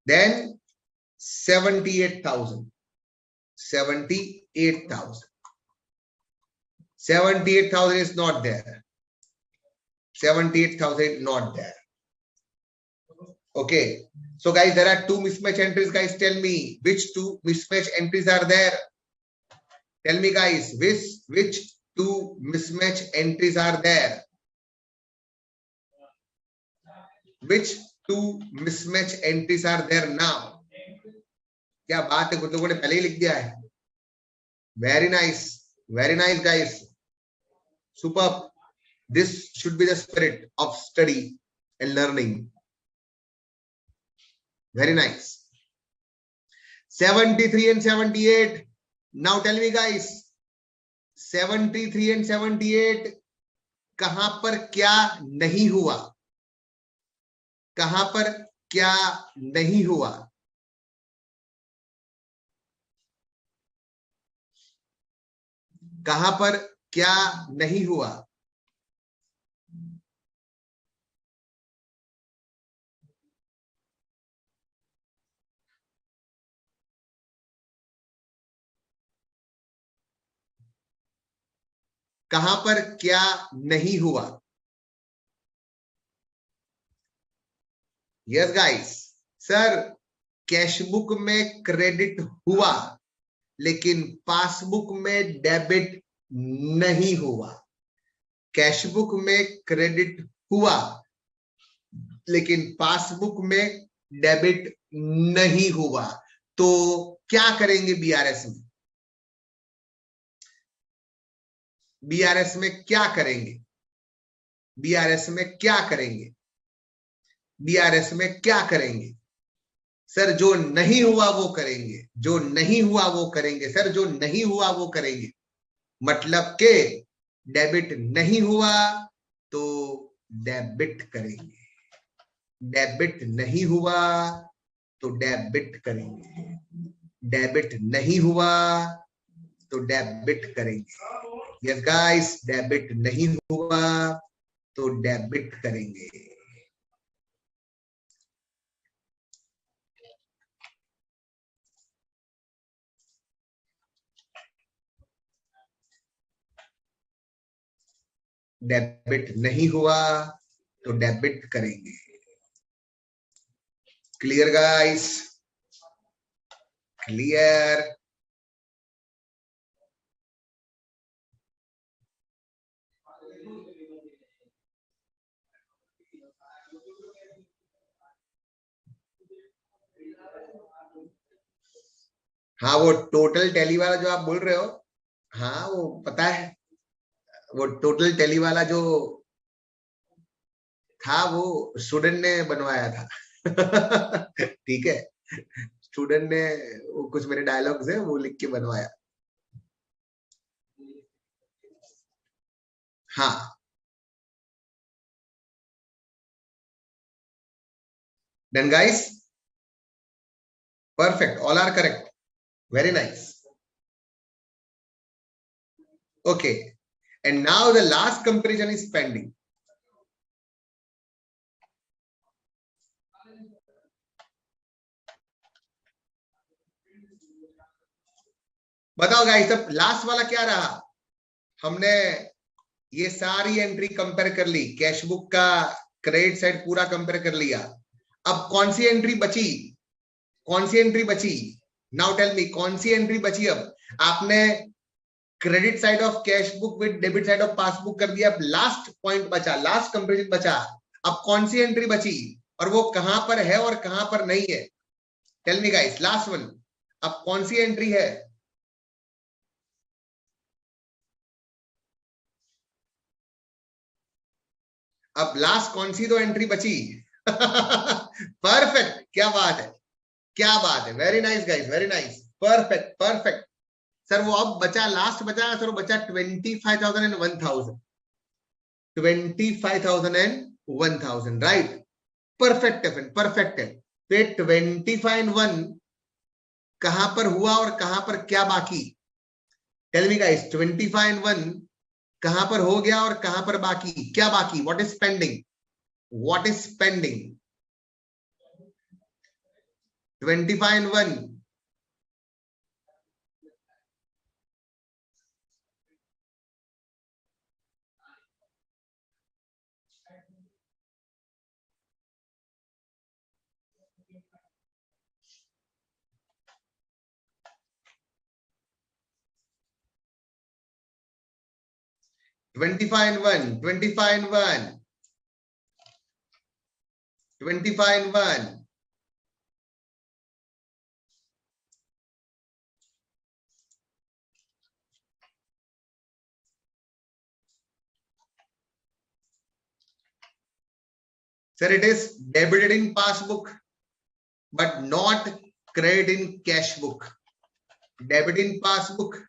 Then 78,000. 78,000. 78,000 is not there. 78,000 is not there. Okay. So guys, there are two mismatch entries. Guys, tell me which two mismatch entries are there. Tell me guys, which two mismatch entries are there? Which two mismatch entries are there now? क्या बात है, कुछ लोगों ने पहले ही लिख दिया है. Very nice guys. Superb. This should be the spirit of study and learning. Very nice. 73 and 78. Now tell me guys, 73 and 78 कहां पर क्या नहीं हुआ? कहां पर क्या नहीं हुआ? कहां पर क्या नहीं हुआ? कहां पर क्या नहीं हुआ? Yes guys. सर, कैशबुक में क्रेडिट हुआ लेकिन पासबुक में डेबिट नहीं हुआ. कैशबुक में क्रेडिट हुआ लेकिन पासबुक में डेबिट नहीं हुआ. तो क्या करेंगे बीआरएस में? बीआरएस में क्या करेंगे? बीआरएस में क्या करेंगे? बीआरएस में क्या करेंगे? सर, जो नहीं हुआ वो करेंगे. जो नहीं हुआ वो करेंगे. सर, जो नहीं हुआ वो करेंगे. मतलब के डेबिट नहीं हुआ तो डेबिट करेंगे. डेबिट नहीं हुआ तो डेबिट करेंगे. डेबिट नहीं हुआ तो डेबिट करेंगे. यस गाइस, डेबिट नहीं हुआ तो डेबिट करेंगे. डेबिट नहीं हुआ तो डेबिट करेंगे. Clear guys? क्लियर? हाँ, वो टोटल टैली वाला जो आप बोल रहे हो, हाँ वो पता है. वो टोटल टैली वाला जो था वो स्टूडेंट ने बनवाया था. ठीक है, स्टूडेंट ने वो कुछ मेरे डायलॉग्स है वो लिख के बनवाया. हाँ. Done guys? Perfect. All are correct. Very nice. Okay, and now the last comparison is pending. बताओ गाइस, अब लास्ट वाला क्या रहा? हमने ये सारी एंट्री कंपेयर कर ली. कैशबुक का क्रेडिट साइड पूरा कंपेयर कर लिया. अब कौन सी एंट्री बची? कौन सी एंट्री बची? नाउ टेल मी, कौन सी एंट्री बची? अब आपने credit side of cash book with debit side of passbook कर दिया. अब लास्ट पॉइंट बचा, लास्ट कंपेरिजन बचा. अब कौन सी एंट्री बची और वो कहां पर है और कहां पर नहीं है? Tell me guys, last one. अब कौन सी एंट्री है? अब लास्ट कौन सी दो एंट्री बची? परफेक्ट, क्या बात है, क्या बात है, very nice guys, very nice, perfect perfect. Sir वो अब बचा, लास्ट बचा सर, वो बचा 25,000 एंड 1,000, 25,000 एंड 1,000, राइट। परफेक्ट है, परफेक्ट है। तो ये 25 एंड 1 कहां पर हुआ और कहां पर क्या बाकी? टेल मी गाइस, 25 एंड 1 कहां पर हो गया और कहां पर बाकी, क्या बाकी? What is pending? What is pending? 25 and 1, 25 and 1, 25 and 1, 25 and 1. Sir, it is debited in passbook, but not credited in cash book. Debit in passbook,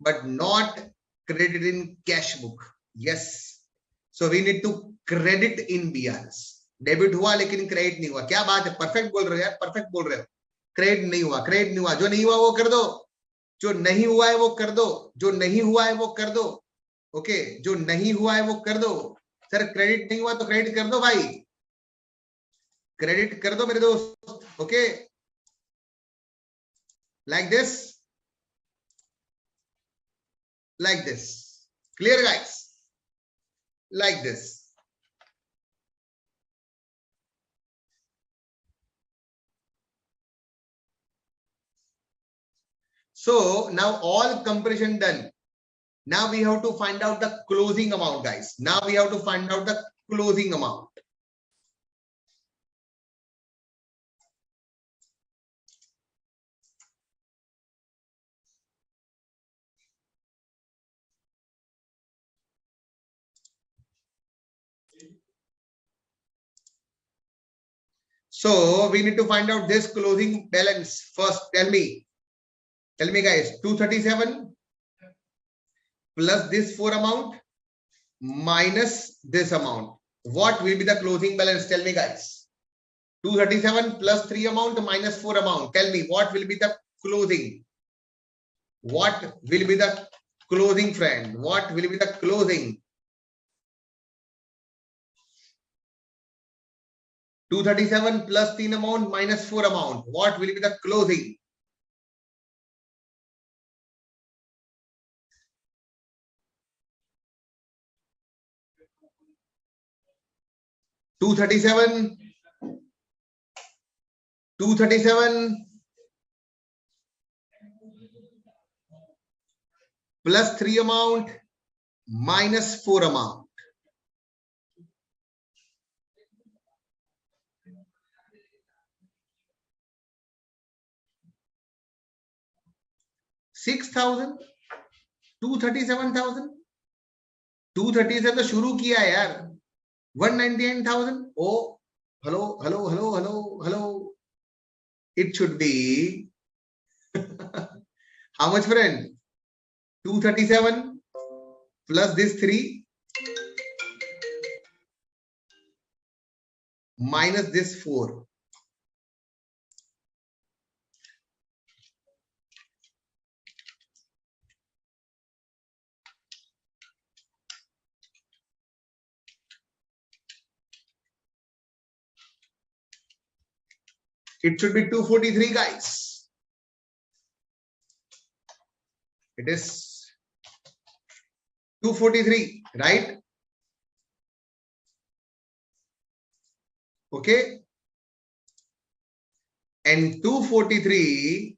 but not credited in cash book. Yes. So we need to credit in BRS. Debit हुआ लेकिन credit नहीं हुआ, क्या बात है, perfect बोल रहे हो यार, परफेक्ट बोल रहे हो। क्रेडिट नहीं हुआ, क्रेडिट नहीं हुआ, जो नहीं हुआ वो कर दो, जो नहीं हुआ है वो कर दो, जो नहीं हुआ है वो कर दो। ओके, जो नहीं हुआ है वो कर दो। सर क्रेडिट नहीं हुआ तो क्रेडिट कर दो भाई, क्रेडिट कर दो मेरे दोस्त। Okay, like this, clear guys, like this. So now all comparison done. Now we have to find out the closing amount, guys. Now we have to find out the closing amount. So we need to find out this closing balance first. Tell me guys, 237 plus this 4 amount minus this amount. What will be the closing balance? Tell me guys. 237 plus 3 amount minus 4 amount. Tell me what will be the closing? What will be the closing, friend? What will be the closing? 237 plus 3 amount minus 4 amount. What will be the closing? 237 plus 3 amount minus 4 amount. 6,000, 237,000, 230 से तो शुरू किया है यार, 199,000. Oh, hello. It should be how much, friend? 237 plus this 3 minus this 4. It should be 243, guys. It is 243, right? Okay. And 243,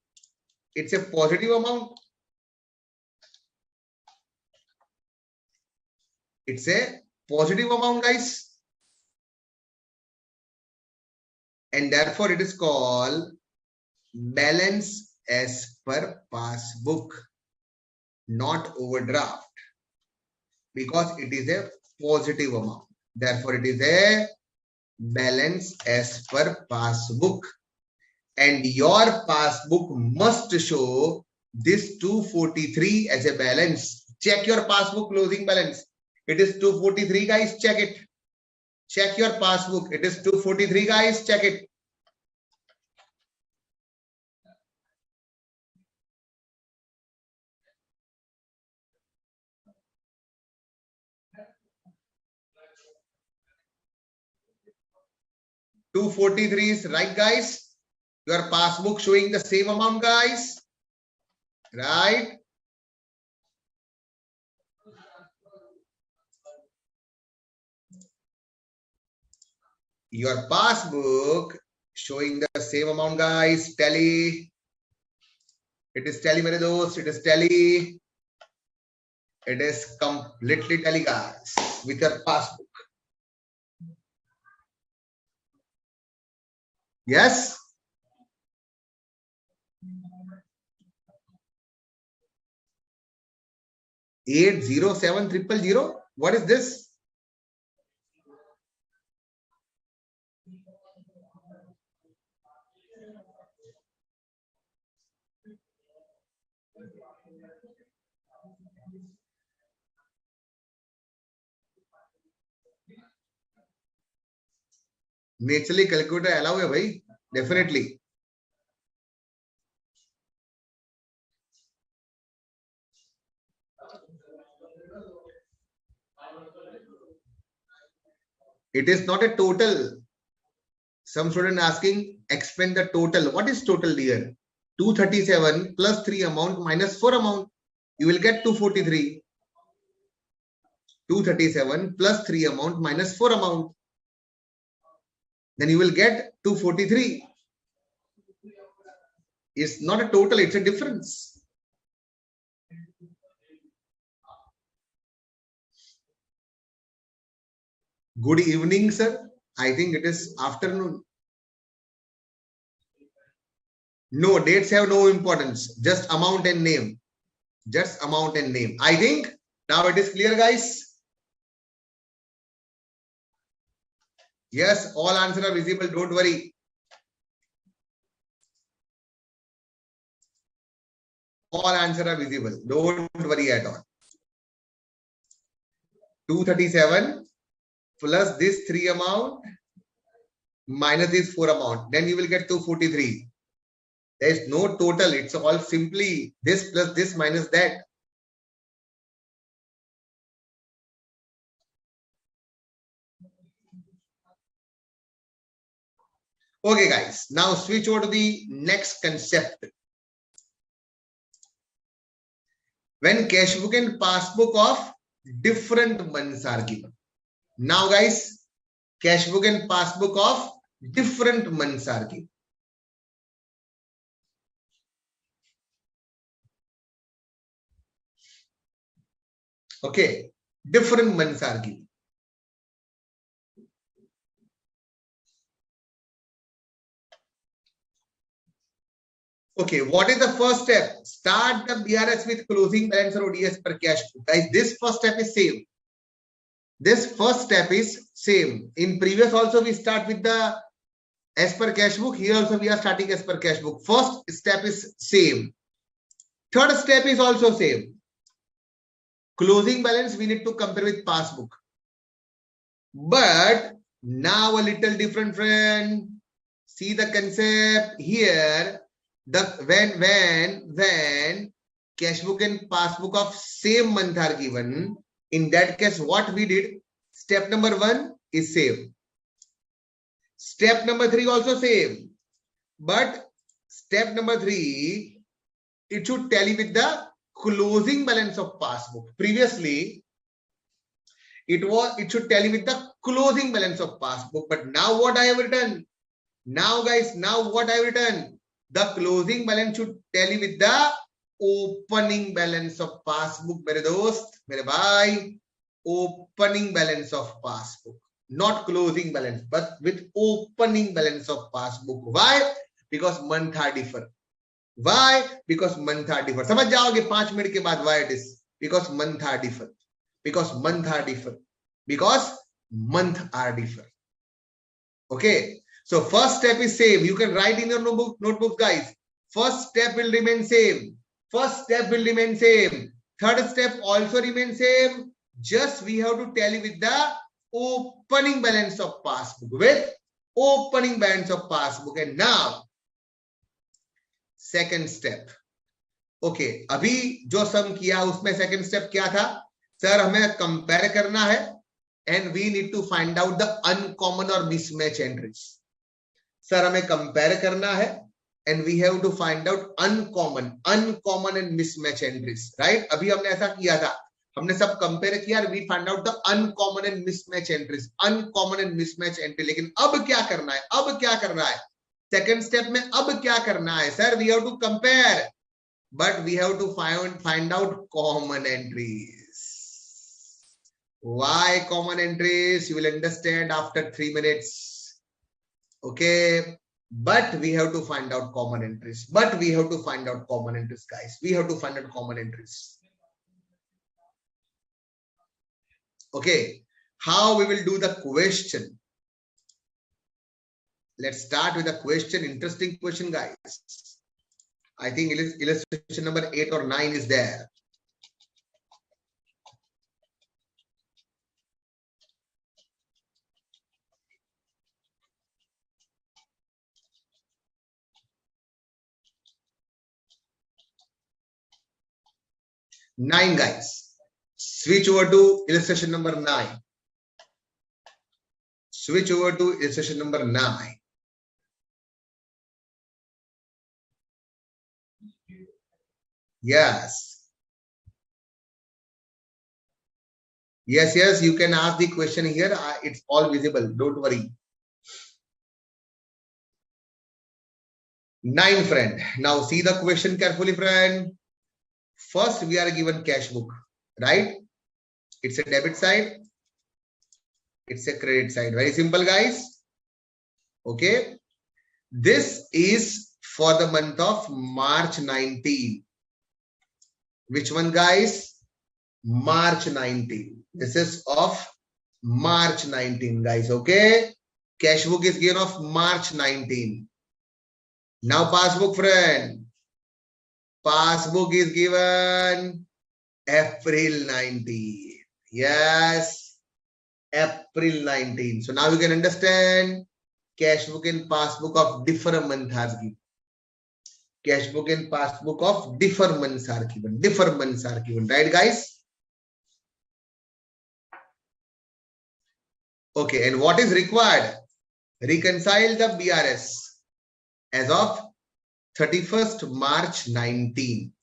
it's a positive amount. It's a positive amount, guys. And therefore it is called balance as per passbook, not overdraft, because it is a positive amount. Therefore it is a balance as per passbook, and your passbook must show this 243 as a balance. Check your passbook closing balance. It is 243, guys. Check it. Check your passbook. It is 243, guys. Check it. $243 is right, guys. Your passbook showing the same amount, guys. Right? Your passbook showing the same amount, guys. Tally. It is tally, mere dost. It is tally. It is completely tally, guys, with your passbook. Yes. 807000. What is this? Naturally calculator allow है भाई, definitely. It is not a total. Some student asking explain the total. What is total here? 237 plus 3 amount minus 4 amount. You will get 243. 237 plus 3 amount minus 4 amount. Then you will get 243. It's not a total, it's a difference. Good evening, sir. I think it is afternoon. No, dates have no importance. Just amount and name. Just amount and name. I think now it is clear, guys. Yes, all answers are visible. Don't worry. All answers are visible. Don't worry at all. 237 plus this 3 amount minus this 4 amount. Then you will get 243. There is no total. It's all simply this plus this minus that. Okay, guys. Now switch over to the next concept. When cash book and passbook of different months are given. Now, guys, cash book and passbook of different months are given. Okay, different months are given. Okay, what is the first step? Start the BRS with closing balance or ODS per cash book. Guys, this first step is same. This first step is same. In previous also we start with the as per cash book. Here also we are starting as per cash book. First step is same. Third step is also same. Closing balance we need to compare with passbook. But now a little different, friend. See the concept here. When cash book and passbook of same month are given, in that case what we did, step number 1 is same, step number 3 also same, but step number 3 it should tally with the closing balance of passbook. Previously it should tally with the closing balance of passbook, but now what I have written, now guys, now what I have written, the closing balance should tally with the opening balance of passbook. Mere dost, mere bhai, opening balance of passbook, not closing balance, but with opening balance of passbook. Why? Because month are different. Why? Because month are different. समझ जाओगे 5 minute के बाद why it is? Because month are different. Because month are different. Because month are different. Okay. So first step is same. You can write in your notebook, guys. First step will remain same. First step will remain same. Third step also remain same. Just we have to tell you with the opening balance of passbook. With opening balance of passbook. And now, second step. Okay अभी जो सम किया उसमें second step क्या था sir हमें compare करना है and we need to find out the uncommon और मिसमैच एंट्रीज सर हमें कंपेयर करना है and we have to find out uncommon and mismatch entries right अभी हमने ऐसा किया था हमने सब कंपेयर किया we find out the uncommon and mismatch entries uncommon and mismatch entry लेकिन अब क्या करना है सेकंड स्टेप में अब क्या करना है sir we have to compare but we have to find out common entries. Why common entries? You will understand after 3 minutes. Okay. But we have to find out common entries. Guys. We have to find out common entries. Okay. How we will do the question? Let's start with the question. Interesting question, guys. I think illustration number 8 or 9 is there. Nine, guys. Switch over to illustration number 9. Switch over to illustration number 9. Yes. Yes, you can ask the question here. It's all visible. Don't worry. 9, friend. Now see the question carefully, friend. First, we are given cash book, right? It's a debit side. It's a credit side. Very simple, guys. Okay. This is for the month of March 19. Which one, guys? March 19. This is of March 19, guys. Okay. Cash book is given of March 19. Now passbook, friend. Passbook is given April 19. Yes. April 19. So now you can understand cash book and passbook of different months are given. Cash book and passbook of different months are given. Right, guys? Okay, and what is required? Reconcile the BRS as of 31st March 19.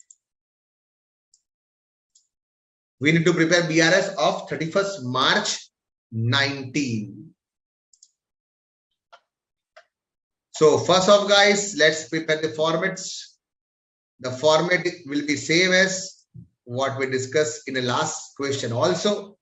We need to prepare BRS of 31st March 19. So first off, guys, let's prepare the formats. The format will be same as what we discussed in the last question also.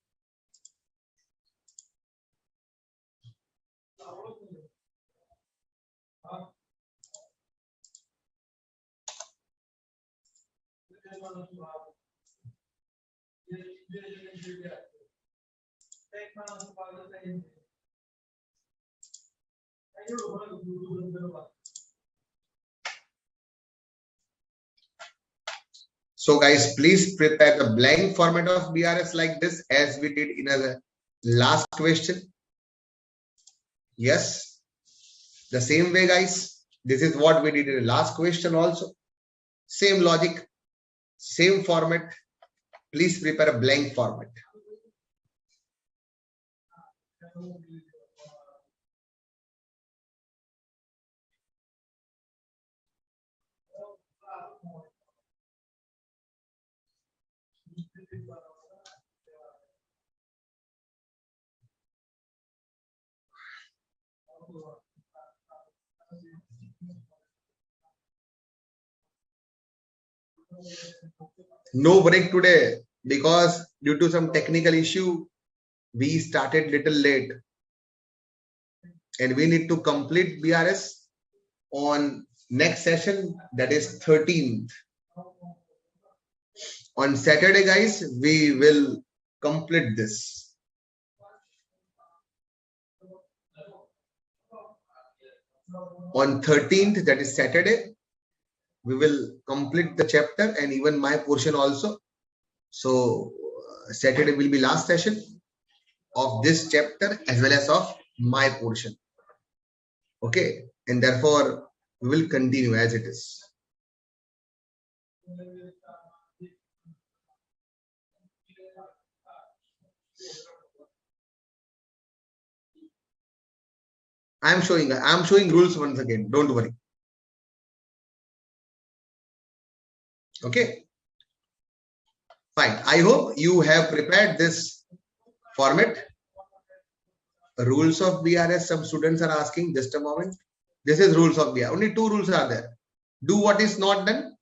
So guys, please prepare the blank format of BRS like this as we did in the last question. Yes, the same way, guys. This is what we did in the last question also. Same logic, same format. Please prepare a blank format. No break today because due to some technical issue, we started little late and we need to complete BRS on next session, that is 13th. On Saturday, guys, we will complete this. On 13th, that is Saturday, we will complete the chapter and even my portion also. So Saturday will be last session of this chapter as well as of my portion. Okay, and therefore we will continue as it is. I'm showing rules once again. Don't worry. Okay, fine. I hope you have prepared this format. Rules of BRS. Some students are asking. Just a moment. This is rules of BRS. Only two rules are there. Do what is not done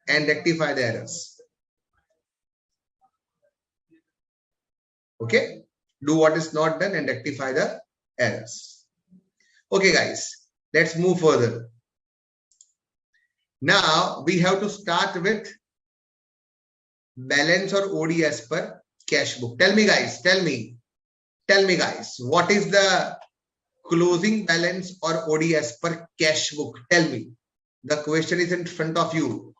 and rectify the errors. Okay. Do what is not done and rectify the errors. Okay, guys. Let's move further. Now we have to start with balance or OD as per cash book. Tell me, guys. Tell me, guys. What is the closing balance or OD as per cash book? Tell me. The question is in front of you.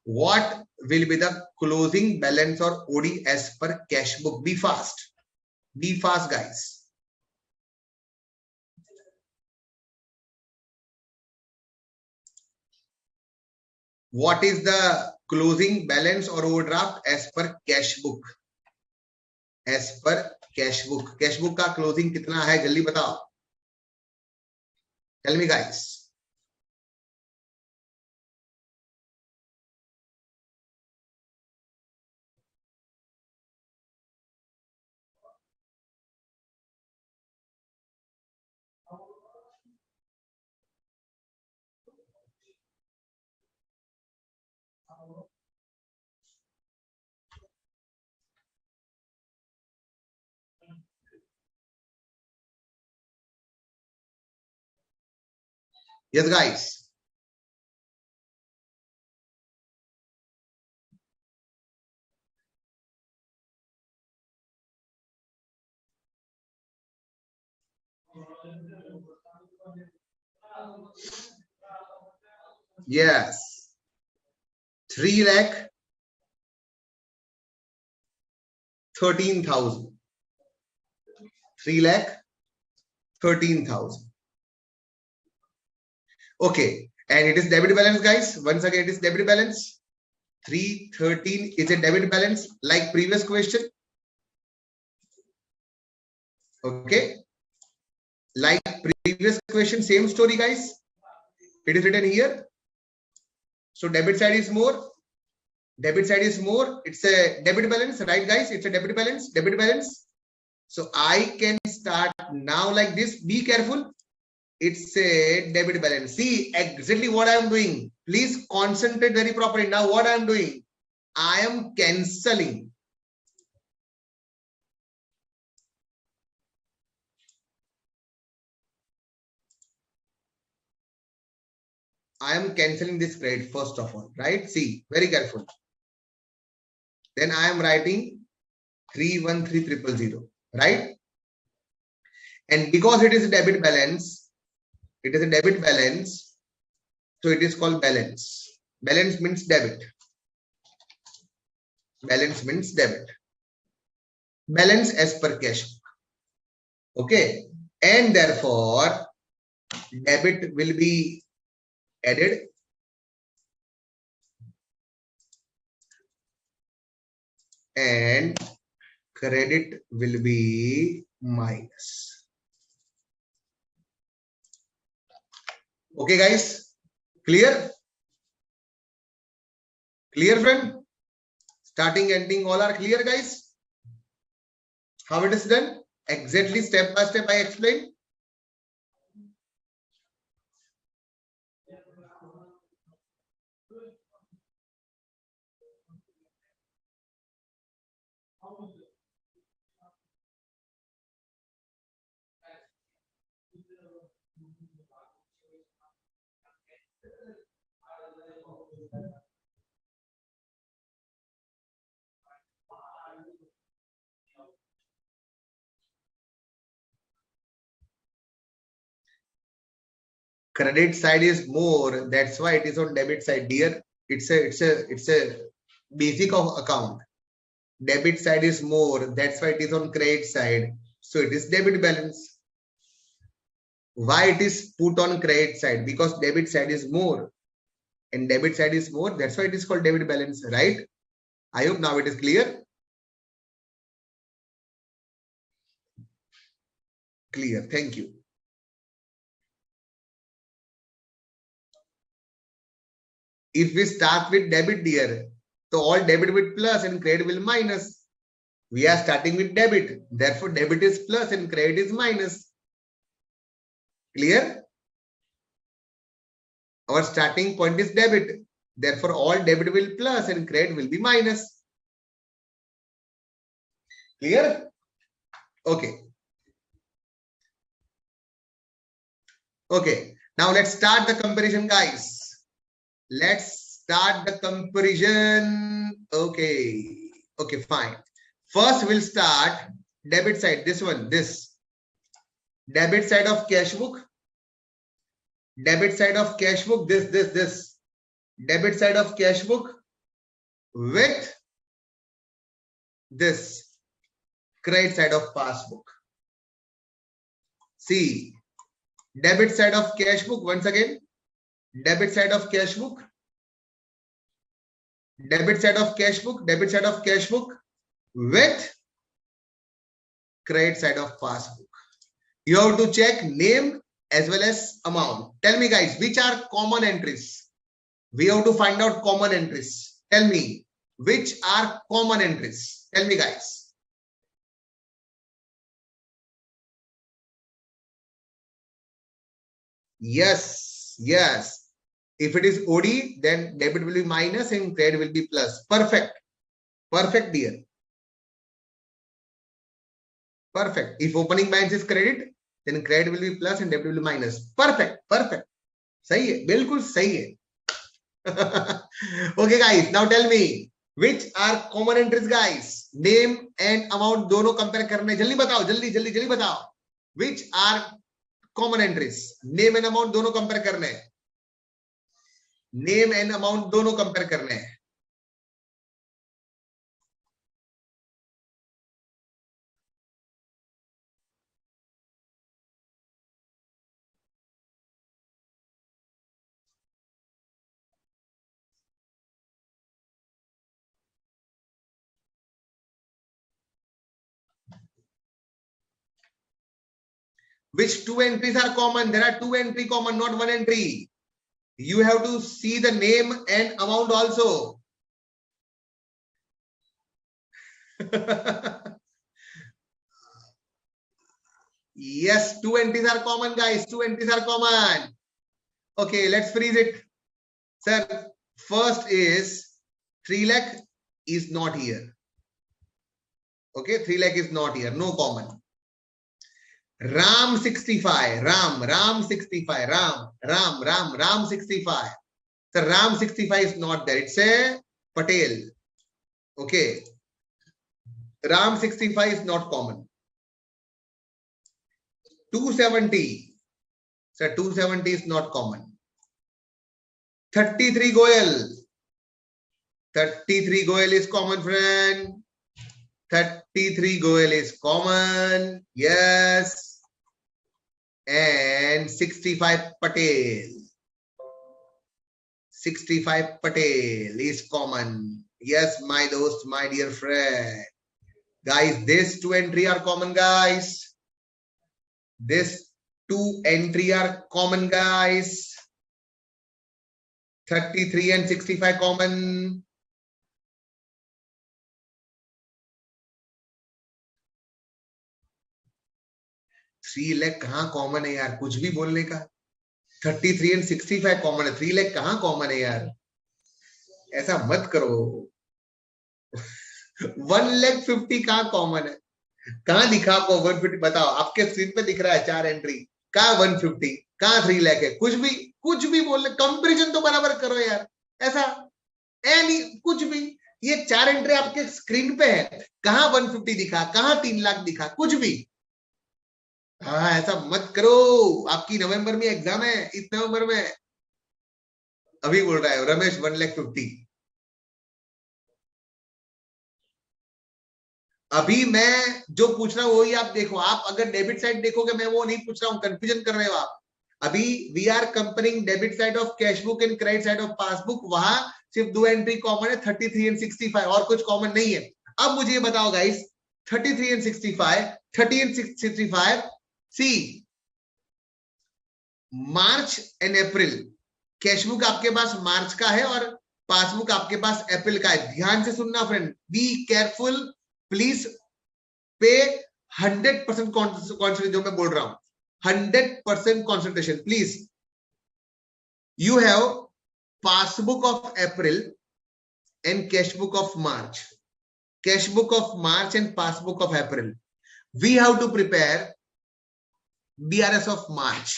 What will be the closing balance or OD as per cash book? Be fast. Be fast, guys. What is the closing balance or overdraft as per cash book? As per cash book. Cash book का closing कितना है जल्दी बताओ. Tell me, guys. Yes, guys. Yes. 3,13,000. 3,13,000. Okay. And it is debit balance, guys. Once again, it is debit balance. 313 is a debit balance like previous question. Okay. Like previous question, same story, guys. It is written here. So debit side is more. Debit side is more. It's a debit balance, right, guys? It's a debit balance. Debit balance. So I can start now like this. Be careful. It's a debit balance. See exactly what I am doing. Please concentrate very properly. Now what I am doing? I am cancelling. I am cancelling this credit first of all, right? See, very careful. Then I am writing 313,000, right? And because it is a debit balance, it is a debit balance, so it is called balance. Balance means debit. Balance means debit. Balance as per cash. Okay. And therefore, debit will be added and credit will be minus. Okay, guys. Clear? Clear, friend? Starting, ending, all are clear, guys? How it is done? Exactly step by step I explained. Credit side is more, that's why it is on debit side, dear. It's a basic of account. Debit side is more, that's why it is on credit side. So it is debit balance. Why it is put on credit side? Because debit side is more. And debit side is more, that's why it is called debit balance, right? I hope now it is clear. Clear, thank you. If we start with debit, dear, so all debit with plus and credit will minus. We are starting with debit, therefore debit is plus and credit is minus. Clear? Our starting point is debit, therefore all debit will plus and credit will be minus. Clear? Okay. Okay. Now let's start the comparison, guys. Let's start the comparison. Okay. Okay, fine. First we'll start debit side. This one, this. Debit side of cash book. Debit side of cash book, this. Debit side of cash book with this credit side of passbook. See, debit side of cash book, once again, debit side of cash book, debit side of cash book, debit side of cash book with credit side of passbook. You have to check name as well as amount. Tell me, guys, which are common entries? We have to find out common entries. Tell me, which are common entries? Tell me, guys. Yes, yes. If it is OD, then debit will be minus and credit will be plus. Perfect. Perfect, dear. Perfect. If opening balance is credit, then credit will be plus and debit will be minus. Perfect. Perfect. सही है, बिल्कुल सही है. Okay, guys. Now tell me, which are common entries, guys? Name and amount दोनों compare करने. जल्दी बताओ, जल्दी बताओ. Which are common entries? Name and amount दोनों compare करने. Name and amount दोनों compare करने. Which two entries are common? There are two entries common, not one entry. You have to see the name and amount also. Yes, two entries are common, guys. Two entries are common. Okay, let's freeze it. Sir, first is 3 lakh is not here. Okay, 3 lakh is not here. No common. Ram 65. Ram 65. Ram 65. So Ram 65 is not there. It's a Patel. Okay. Ram 65 is not common. 270. So 270 is not common. 33 Goyal. 33 Goyal is common, friend. 33 Goyal is common. Yes. And 65 Patel. 65 Patel is common. Yes, my dost, my dear friend. Guys, these two entry are common, guys. This two entry are common, guys. 33 and 65 common. Three lakh कहाँ common है यार, कुछ भी बोलने का. 33 and 65 common है, 3 लैख कहाँ common है यार, ऐसा मत करो. 1,50,000 कहाँ कॉमन है, कहाँ दिखा आपको 150? बताओ, आपके स्क्रीन पे दिख रहा है 4 एंट्री, कहाँ 150, कहाँ 3 लाख है? कुछ भी बोल, कंपैरिजन तो बराबर करो यार. ऐसा एनी कुछ भी, ये 4 एंट्री आपके स्क्रीन पे है, कहाँ 150 दिखा, कहाँ 3 लाख दिखा, कुछ भी. हाँ, ऐसा मत करो, आपकी नवंबर में एग्जाम है, इस नवंबर में। अभी बोल रहा है रमेश 1,50,000। अभी मैं जो पूछ रहा हूँ वही आप देखो। आप अगर डेबिट साइड देखोगे, मैं वो नहीं पूछ रहा हूँ, कंफ्यूजन कर रहे हो आप। अभी we are comparing debit side of cash book and credit side of passbook. वहां सिर्फ दो एंट्री कॉमन है, 33 एंड 65, और कुछ कॉमन नहीं है। अब मुझे ये बताओ guys, 33 and 65, 30 and 65, see March and April, cash book आपके पास मार्च का है और पासबुक आपके पास अप्रैल का है। ध्यान से सुनना friend, be careful, please pay 100% concentration, जो मैं बोल रहा हूं 100% concentration please. You have passbook of April and cash book of March, cash book of March and passbook of April. We have to prepare BRS of March,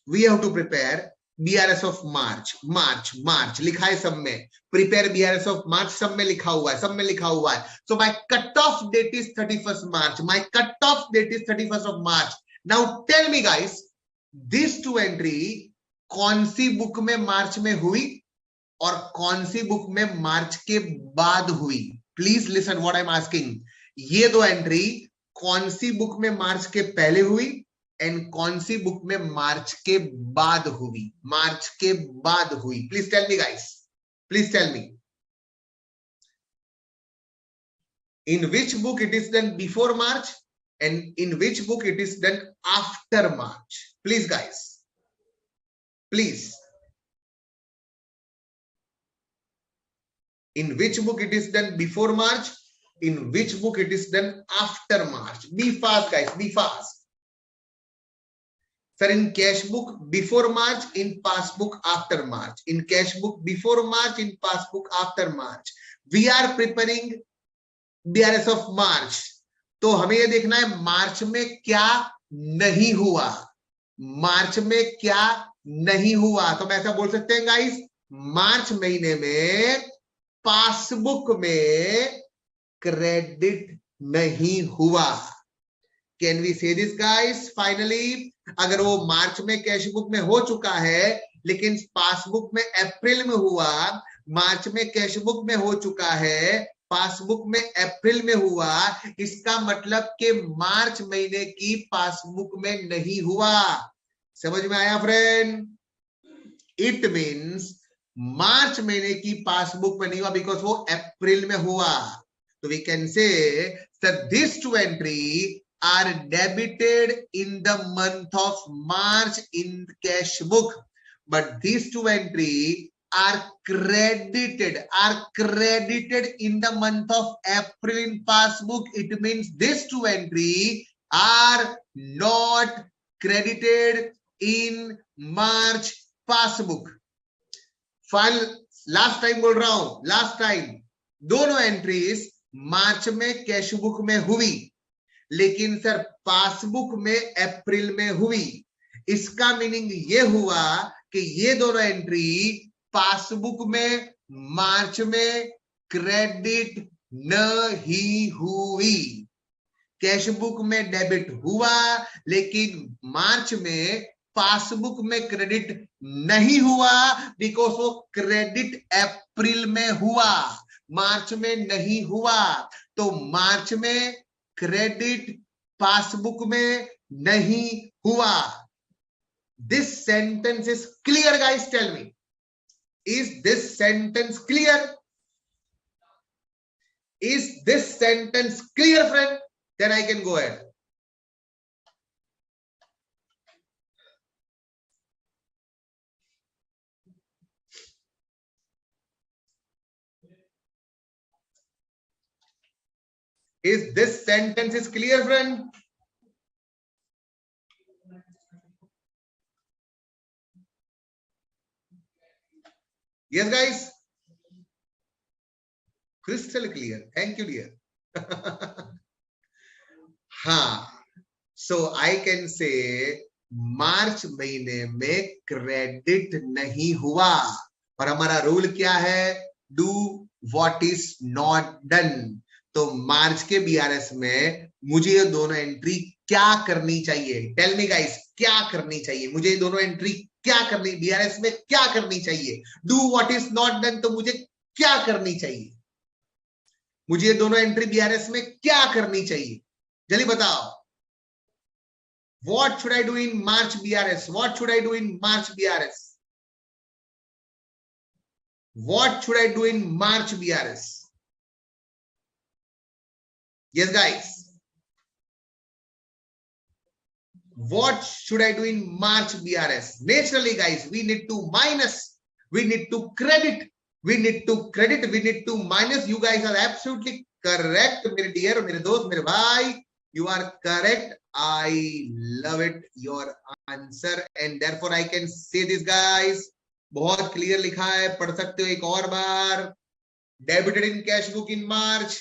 we have to prepare BRS of March. March March लिखा है सब में, prepare BRS of मार्च सब में लिखा हुआ है, सब में लिखा हुआ है। So my cut off date is 31st March, my cut off date is 31st of March. Now tell me guys, this two entry कौन सी बुक में मार्च में हुई और कौन सी बुक में मार्च के बाद हुई? Please listen what I am asking. ये दो एंट्री कौन सी बुक में मार्च के पहले हुई एंड कौन सी बुक में मार्च के बाद हुई? मार्च के बाद हुई। Please tell me guys, please tell me in which book it is done before March and in which book it is done after March. Please guys, please, in which book it is done before March, in which book it is done after March. Be fast guys, be fast. Sir, in cash book before March, in passbook after March, in cash book before March, in passbook after March. We are preparing BRS of March, तो हमें ये देखना है मार्च में क्या नहीं हुआ, मार्च में क्या नहीं हुआ। तो मैं ऐसा बोल सकते हैं गाइस, मार्च महीने में पासबुक में क्रेडिट नहीं हुआ। कैन वी से दिस गाइस फाइनली? अगर वो मार्च में कैश बुक में हो चुका है लेकिन पासबुक में अप्रैल में हुआ, मार्च में कैश बुक में हो चुका है, पासबुक में अप्रैल में हुआ, इसका मतलब कि मार्च महीने की पासबुक में नहीं हुआ। समझ में आया फ्रेंड? इट मीन्स मार्च महीने की पासबुक में नहीं हुआ बिकॉज वो अप्रैल में हुआ। तो we can say this two entry are debited in the month of March in cash book, but this two entry are credited in the month of April in passbook. It means these two entry are not credited in March passbook. Final last time बोल रहा हूं, last time, दोनों entries मार्च में cash book में हुई लेकिन sir passbook में अप्रैल में हुई। इसका मीनिंग ये हुआ कि ये दोनों एंट्री पासबुक में मार्च में क्रेडिट नहीं हुई। कैश बुक में डेबिट हुआ लेकिन मार्च में पासबुक में क्रेडिट नहीं हुआ बिकॉज वो क्रेडिट अप्रैल में हुआ, मार्च में नहीं हुआ। तो मार्च में क्रेडिट पासबुक में नहीं हुआ। This sentence is clear guys, tell me, is this sentence clear? Is this sentence clear friend? Then I can go ahead. Is this sentence is clear friend? Yes guys, crystal clear, thank you dear. हाँ, so I can say मार्च महीने में credit नहीं हुआ और हमारा rule क्या है? Do what is not done. तो मार्च के बीआरएस में मुझे ये दोनों एंट्री क्या करनी चाहिए? टेल मी गाइस, क्या करनी चाहिए मुझे? दोनों एंट्री क्या करनी, बीआरएस में क्या करनी चाहिए? Do what is not done, तो मुझे क्या करनी चाहिए? मुझे दोनों एंट्री बीआरएस में क्या करनी चाहिए? जल्दी बताओ. What should I do in March BRS? What should I do in March BRS? What should I do in March BRS? Yes, guys. What should I do in March BRS? Naturally, guys, we need to minus, we need to credit, we need to credit, we need to minus. You guys are absolutely correct, मेरे dear, मेरे दोस्त, मेरे भाई. You are correct. I love it, your answer, and therefore I can say this, guys. बहुत clear लिखा है, पढ़ सकते हो एक और बार. Debited in cash book in March,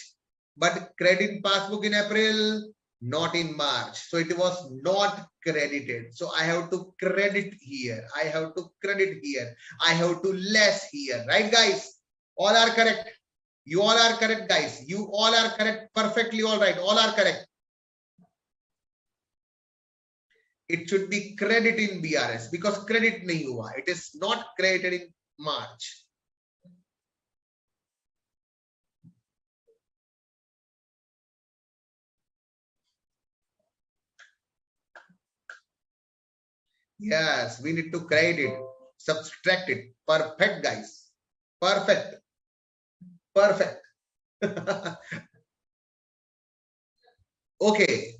but credit in passbook in April, not in March. So it was not credited. So I have to credit here. I have to credit here. I have to less here. Right, guys? All are correct. You all are correct, guys. You all are correct. Perfectly all right. All are correct. It should be credit in BRS because credit nahi hua. It is not credited in March. Yes, we need to credit it, subtract it. Perfect, guys. Perfect. Perfect. Okay.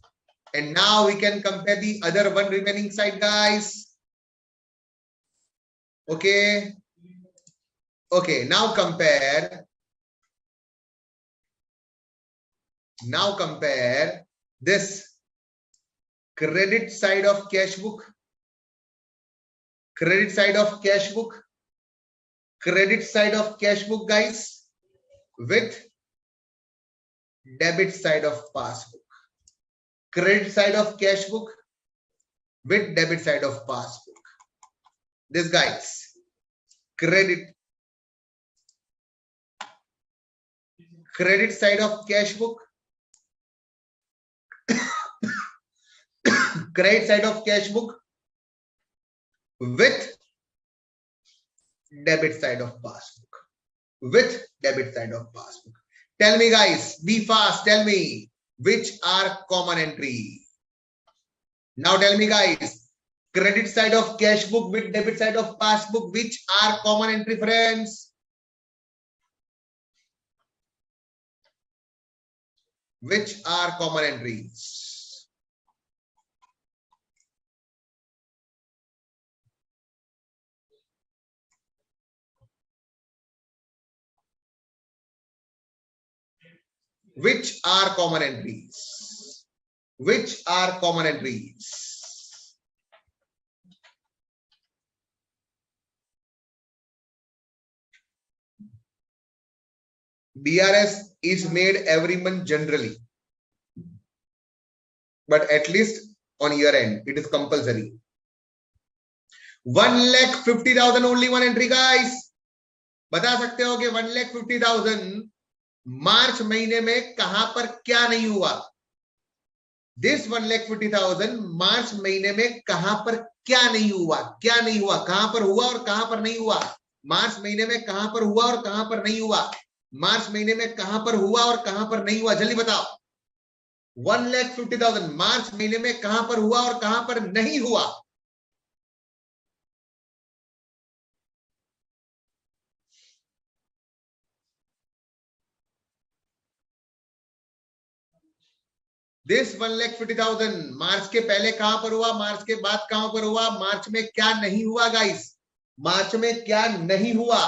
And now we can compare the other one remaining side, guys. Okay. Okay. Now compare. Now compare this credit side of cash book. Credit side of cash book. Credit side of cash book, guys, with debit side of passbook. Credit side of cash book with debit side of passbook. This, guys, credit side of cash book, credit side of cash book with debit side of passbook. With debit side of passbook. Tell me, guys, be fast. Tell me which are common entry. Now tell me, guys, credit side of cash book with debit side of passbook, which are common entry, friends? Which are common entries? Which are common entries? Which are common entries? BRS is made every month generally, but at least on year end, it is compulsory. 1,50,000 only one entry, guys. बता सकते हो कि 1,50,000 मार्च महीने में कहां पर क्या नहीं हुआ? दिस 1,50,000 मार्च महीने में कहां पर क्या नहीं हुआ? क्या नहीं हुआ? कहां पर हुआ और कहां पर नहीं हुआ? मार्च महीने में कहां पर हुआ और कहां पर नहीं हुआ? मार्च महीने में कहां पर हुआ और कहां पर नहीं हुआ? जल्दी बताओ. 1,50,000 मार्च महीने में कहां पर हुआ और कहां पर नहीं हुआ? दिस 1,50,000 मार्च के पहले कहां पर हुआ, मार्च के बाद कहां पर हुआ, मार्च में क्या नहीं हुआ? गाइस, मार्च में क्या नहीं हुआ?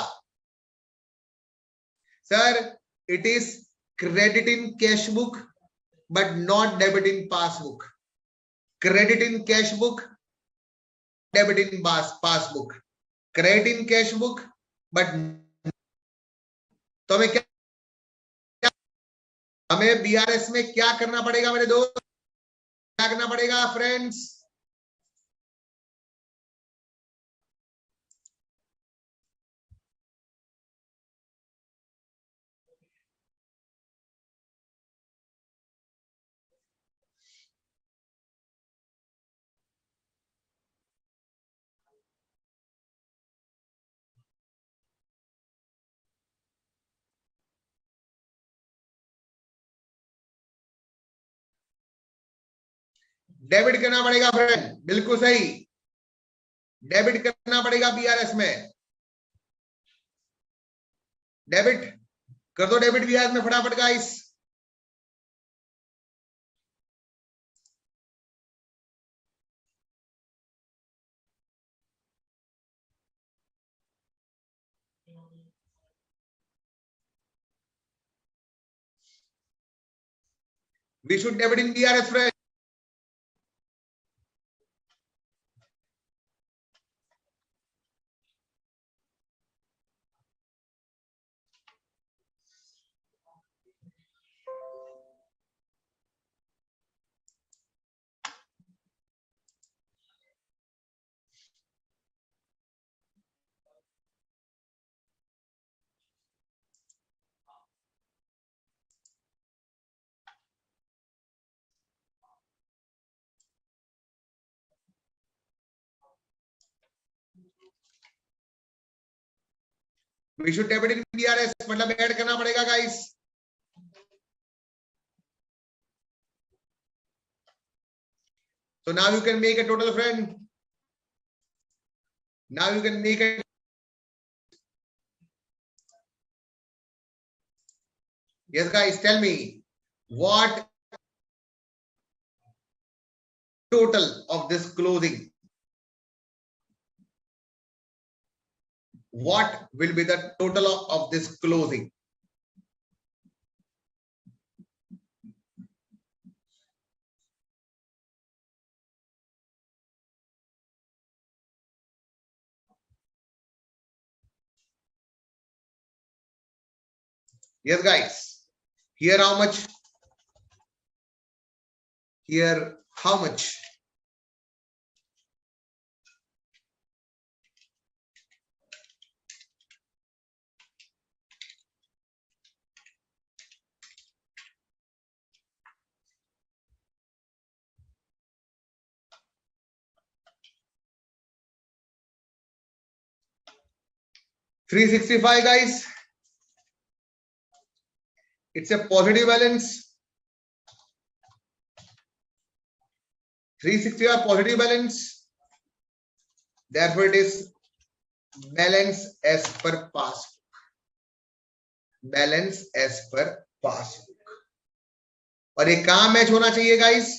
Sir, it is credit in cash book but not debit in passbook. Credit in cash book, debit in passbook. Credit in cash book but, तो हमें क्या, हमें बीआरएस में क्या करना पड़ेगा मेरे दोस्त? क्या करना पड़ेगा फ्रेंड्स? डेबिट करना पड़ेगा फ्रेंड, बिल्कुल सही, डेबिट करना पड़ेगा बीआरएस में, डेबिट कर दो, डेबिट बीआरएस में फटाफट guys. We should debit in BRS, friend. We should debit in BRS, मतलब ऐड करना पड़ेगा guys. So now you can make a total, friend. Now you can make it. Yes, guys, tell me what total of this closing? What will be the total of this closing? Yes, guys. Here how much? Here how much? $365, guys. It's a positive balance. 365 positive balance. Therefore, it is balance as per passbook. Balance as per passbook. और ये कहां match होना चाहिए guys?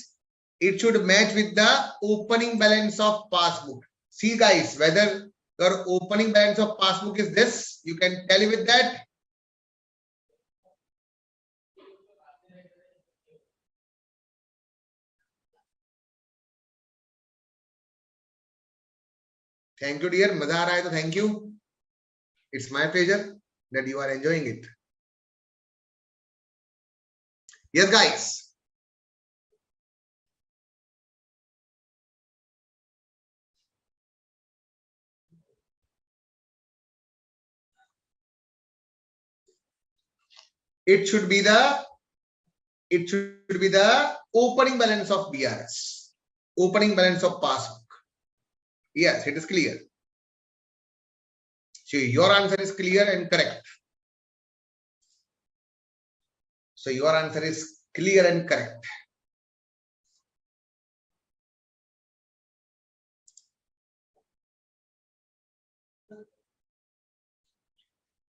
It should match with the opening balance of passbook. See guys, whether your opening balance of passbook is this, you can tally with that. Thank you dear, मजा आ रहा है तो thank you. It's my pleasure that you are enjoying it. Yes guys. It should be the opening balance of BRS, opening balance of passbook. Yes, it is clear. So your answer is clear and correct. So your answer is clear and correct.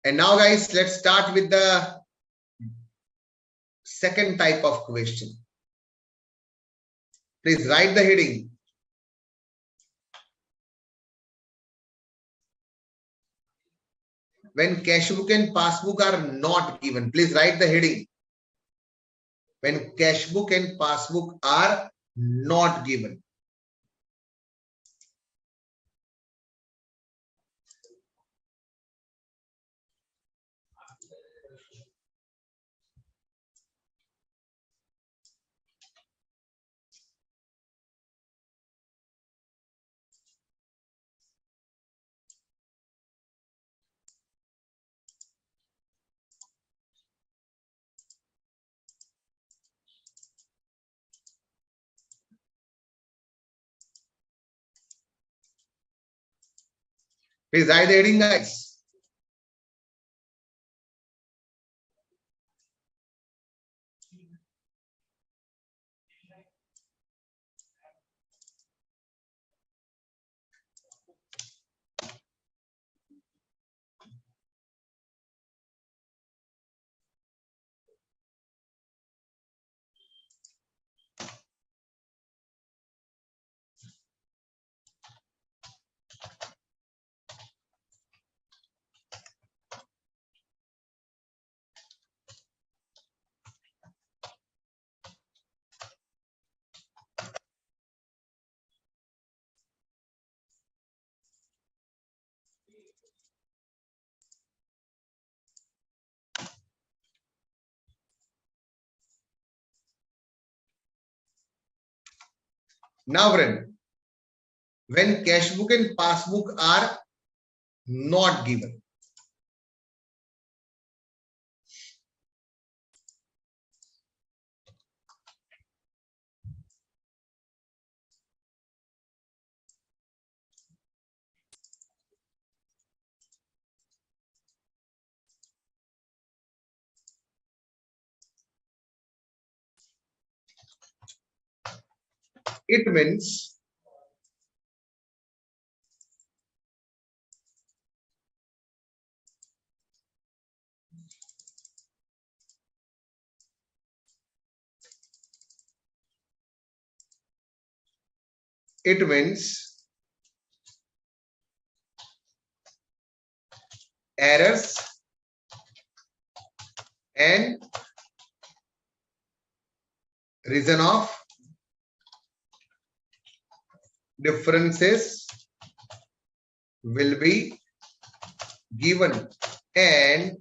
And now guys, let's start with the second type of question. Please write the heading. When cash book and passbook are not given, please write the heading. When cash book and passbook are not given. Please write the heading guys. Now friend, when cash book and passbook are not given, it means errors and reason of differences will be given and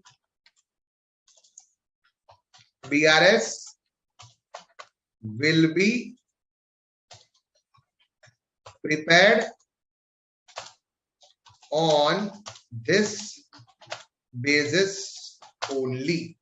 BRS will be prepared on this basis only.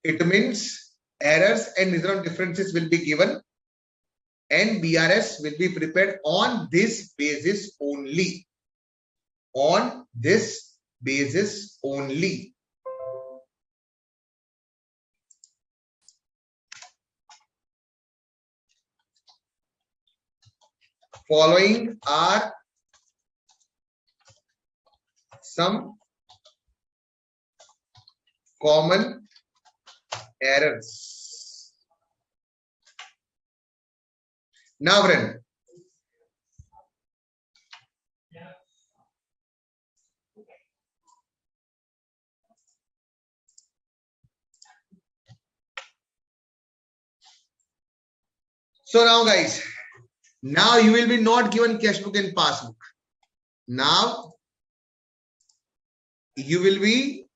It means errors and reason of differences will be given and BRS will be prepared on this basis only. On this basis only. Following are some common errors. Now friend, so now guys, now you will be not given cash book and passbook. Now you will be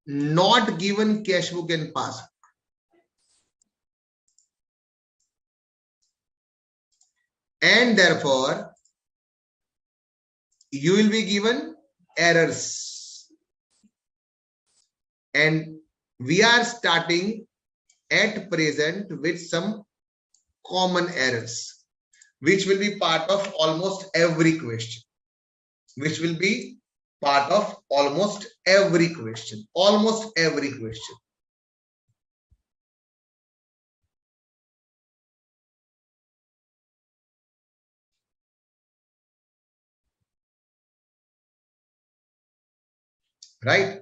not given cash book and passbook. And therefore, you will be given errors. And we are starting at present with some common errors, which will be part of almost every question. Which will be part of almost every question. Almost every question. Right?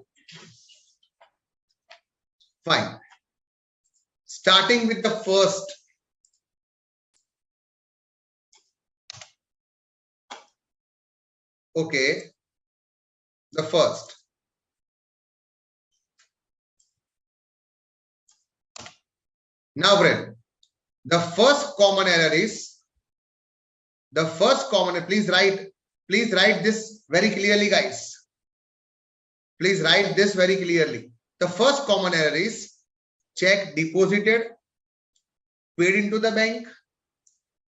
Fine. Starting with the first. Okay. The first. Now, friend, the first common error is please write this very clearly, guys. Please write this very clearly. The first common error is check deposited, paid into the bank,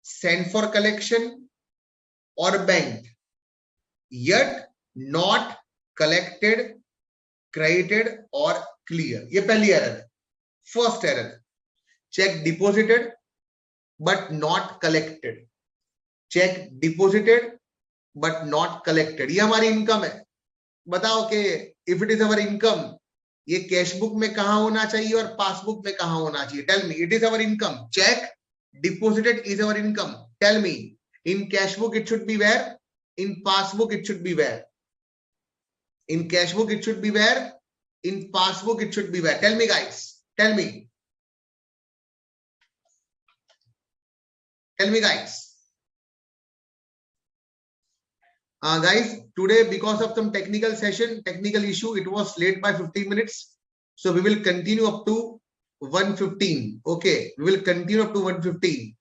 sent for collection, or banked, yet not collected, credited, or clear. ये पहली error है. First error. Check deposited but not collected. Check deposited but not collected. ये हमारी income है. बताओ कि if it is our income, ये cash book में कहां होना चाहिए और पासबुक में कहां होना चाहिए? Tell me. It is our income. Check deposited is our income. Tell me. In cash book it should be where? In passbook it should be where? In cash book it should be where? In passbook it should be where? Tell me, guys. Tell me. Tell me, guys. Guys, today because of some technical issue, it was late by 15 minutes. So we will continue up to 1:15. Okay, we will continue up to 1:15.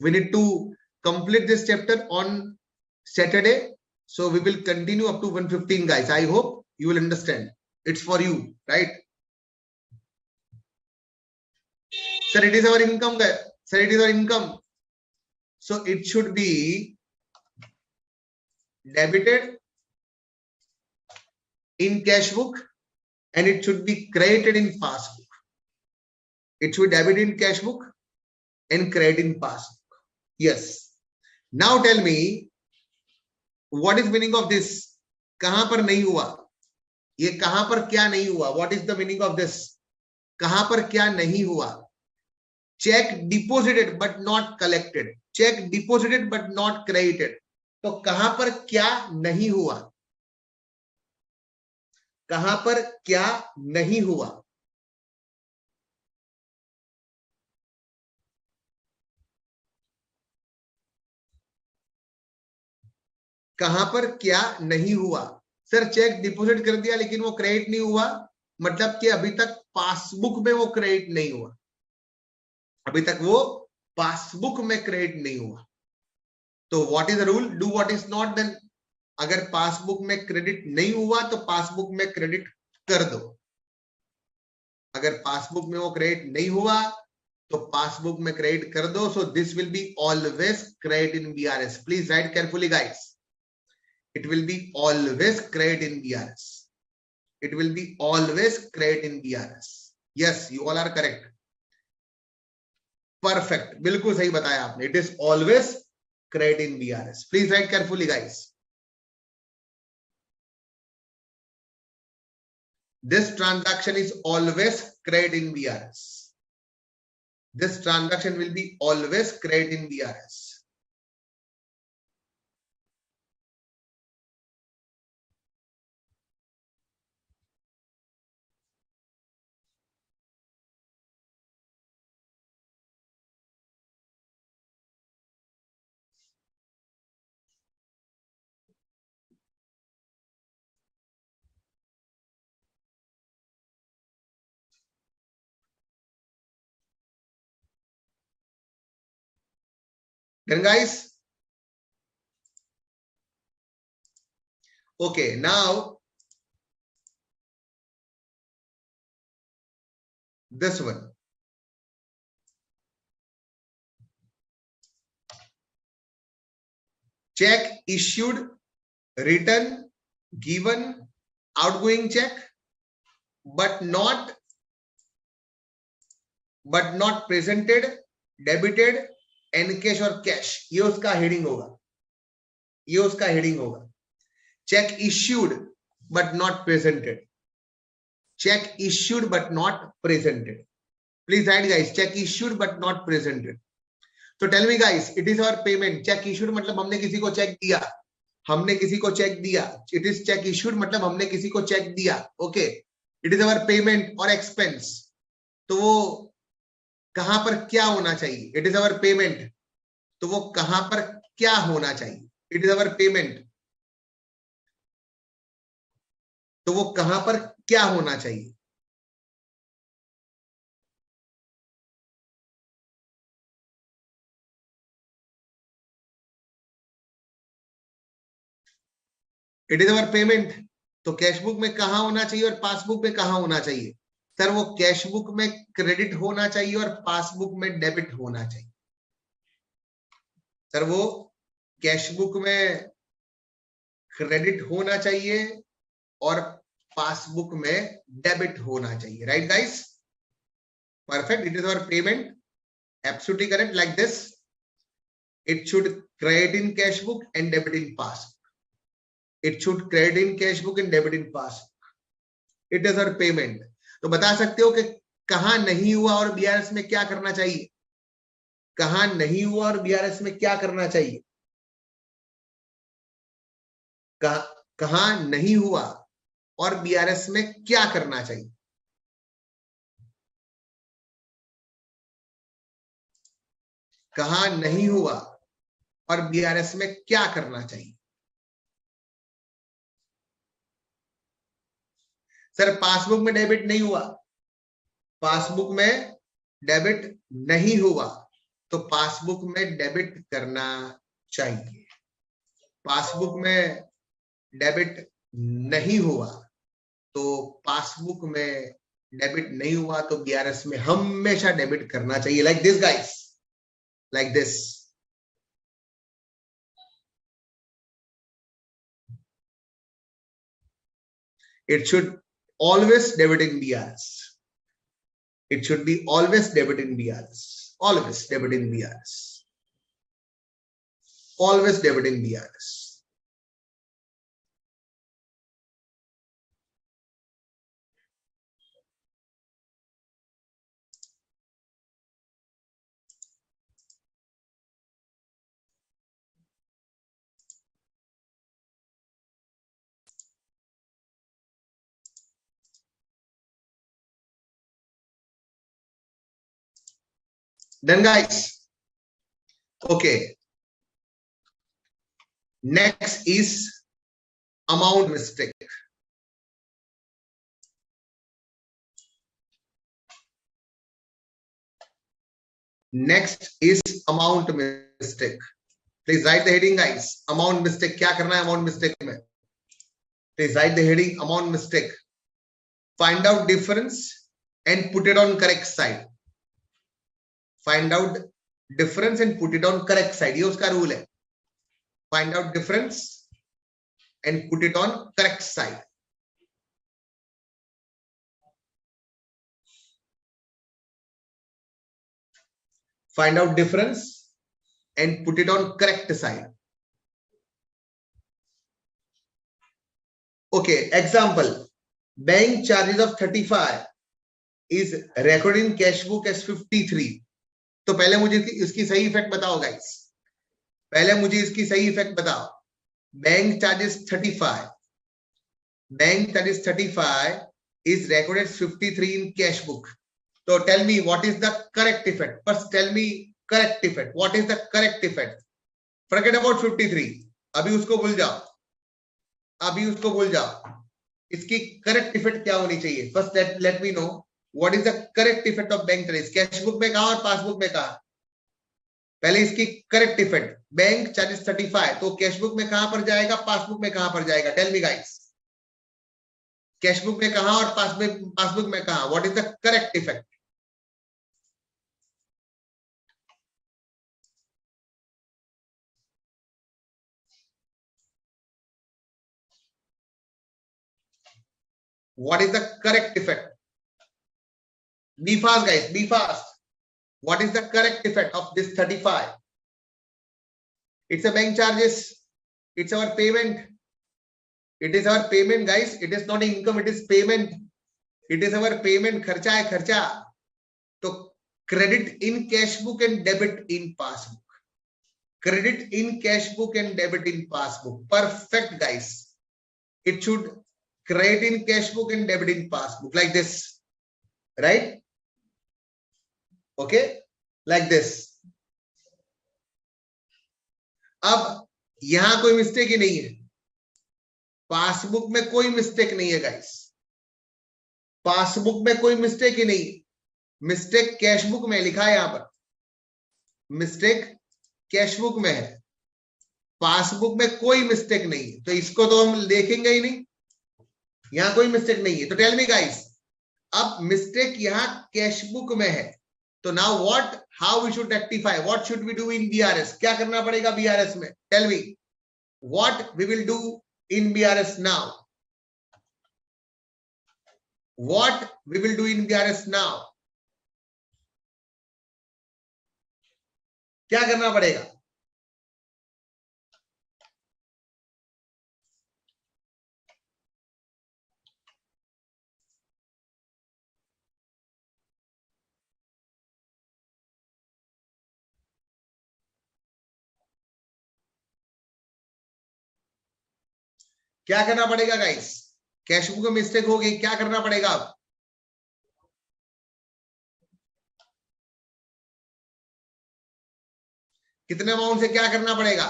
We need to complete this chapter on Saturday. So we will continue up to 115, guys. I hope you will understand. It's for you, right? Sir, it is our income, guys. Sir, it is our income. So it should be debited in cash book and it should be credited in passbook. It should debit in cash book and credit in passbook. Yes. Now tell me, what is meaning of this? कहां पर नहीं हुआ? ये कहां पर क्या नहीं हुआ? What is the meaning of this? कहां पर क्या नहीं हुआ? Check deposited but not collected. Check deposited but not credited. तो कहां पर क्या नहीं हुआ? कहां पर क्या नहीं हुआ? कहां पर क्या नहीं हुआ? सर चेक डिपॉजिट कर दिया लेकिन वो क्रेडिट नहीं हुआ, मतलब कि अभी तक पासबुक में वो क्रेडिट नहीं हुआ, अभी तक वो पासबुक में क्रेडिट नहीं हुआ। तो what is the rule? Do what is not done. अगर पासबुक में क्रेडिट नहीं हुआ तो पासबुक में क्रेडिट कर दो। अगर पासबुक में वो क्रेडिट नहीं हुआ तो पासबुक में क्रेडिट कर दो। So this will be always credit in BRS. Please right carefully guys. It will be always credit in BRS. It will be always credit in BRS. Yes, you all are correct. Perfect. बिल्कुल सही बताया आपने. It is always credit in BRS. Please write carefully, guys. This transaction is always credit in BRS. This transaction will be always credit in BRS. Then guys, okay, now this one. Check issued, written, given, outgoing check, but not presented, debited, encash और cash, ये उसका heading होगा, ये उसका heading होगा. Cheque issued but not presented, cheque issued but not presented. Please write guys, cheque issued but not presented. तो tell me guys, it is our payment. Cheque issued मतलब हमने किसी को चेक दिया, हमने किसी को चेक दिया. इट इज चेक इश्यूड मतलब हमने किसी को चेक दिया. Okay, it is our payment और एक्सपेंस. तो वो कहां पर क्या होना चाहिए? इट इज अवर पेमेंट, तो वो कहां पर क्या होना चाहिए? इट इज अवर पेमेंट, तो वो कहां पर क्या होना चाहिए? इट इज अवर पेमेंट, तो कैश बुक में कहां होना चाहिए और पासबुक में कहां होना चाहिए? सर वो कैश बुक में क्रेडिट होना चाहिए और पासबुक में डेबिट होना चाहिए. सर वो कैश बुक में क्रेडिट होना चाहिए और पासबुक में डेबिट होना चाहिए. Right guys? Perfect. It is our payment, absolutely correct. Like this, it should credit in cash book and debit in passbook. It should credit in cash book and debit in passbook. It is our payment. तो बता सकते हो कि कहां नहीं हुआ और BRS में क्या करना चाहिए? कहां नहीं हुआ और बीआरएस में क्या करना चाहिए? कहां नहीं हुआ और बीआरएस में क्या करना चाहिए? कहां नहीं हुआ और बीआरएस में क्या करना चाहिए? सर पासबुक में डेबिट नहीं हुआ, पासबुक में डेबिट नहीं हुआ, तो पासबुक में डेबिट करना चाहिए। पासबुक में डेबिट नहीं हुआ तो पासबुक में डेबिट नहीं हुआ तो बीआरएस में हमेशा डेबिट करना चाहिए। Like this guys, like this. It should always debit in BRS. It should be always debit in BRS. Always debit in BRS. Always debit in BRS. Then guys, okay. Next is amount mistake. Next is amount mistake. Please write the heading guys. Amount mistake. क्या करना है amount mistake में? Please write the heading amount mistake. Find out difference and put it on correct side. Find out difference and put it on correct side. ये उसका rule है. Find out difference and put it on correct side. Find out difference and put it on correct side. Okay, example. Bank charges of 35 is recorded in cash book as 53. तो पहले मुझे इसकी सही effect बताओ guys. पहले मुझे इसकी सही इफेक्ट बताओ. Bank charges 35. Bank charges 35 is recorded 53 in cash book. So tell me what is the correct effect. First tell me correct effect. What is the correct effect? Forget about 53. अभी उसको भूल जाओ. अभी उसको भूल जाओ. इसकी करेक्ट इफेक्ट क्या होनी चाहिए? First let me know what is the correct effect of bank charges. Cash book में कहा और पासबुक में कहा? पहले इसकी करेक्ट इफेक्ट. बैंक चार्जेस 35 तो कैश बुक में कहां पर जाएगा, पासबुक में कहां पर जाएगा? Tell me guys. Cash book में कहा और पासबुक में कहा? What is the correct effect? What is the correct effect? Be fast guys, be fast. What is the correct effect of this 35? It's a bank charges. It's our payment. It is our payment guys. It is not income, it is payment. It is our payment. खर्चा है खर्चा. तो credit in cash book and debit in passbook. Credit in cash book and debit in passbook. Perfect guys. It should credit in cash book and debit in passbook like this, right? Okay, like this. अब यहां कोई mistake ही नहीं है. Passbook में कोई mistake नहीं है guys. Passbook में कोई मिस्टेक ही नहीं. मिस्टेक कैश बुक में लिखा है. यहां पर मिस्टेक कैश बुक में है, पासबुक में कोई मिस्टेक नहीं है. तो इसको तो हम देखेंगे ही नहीं. यहां कोई मिस्टेक नहीं है. तो टेल मी गाइस, अब मिस्टेक यहां कैश बुक में है. तो now what, how we should rectify, what should we do in BRS? क्या करना पड़ेगा बीआरएस में? Tell me what we will do in BRS now. What we will do in BRS now? क्या करना पड़ेगा? क्या करना पड़ेगा गाइस? कैश बुक में मिस्टेक हो गई, क्या करना पड़ेगा? अब कितने अमाउंट से क्या करना पड़ेगा?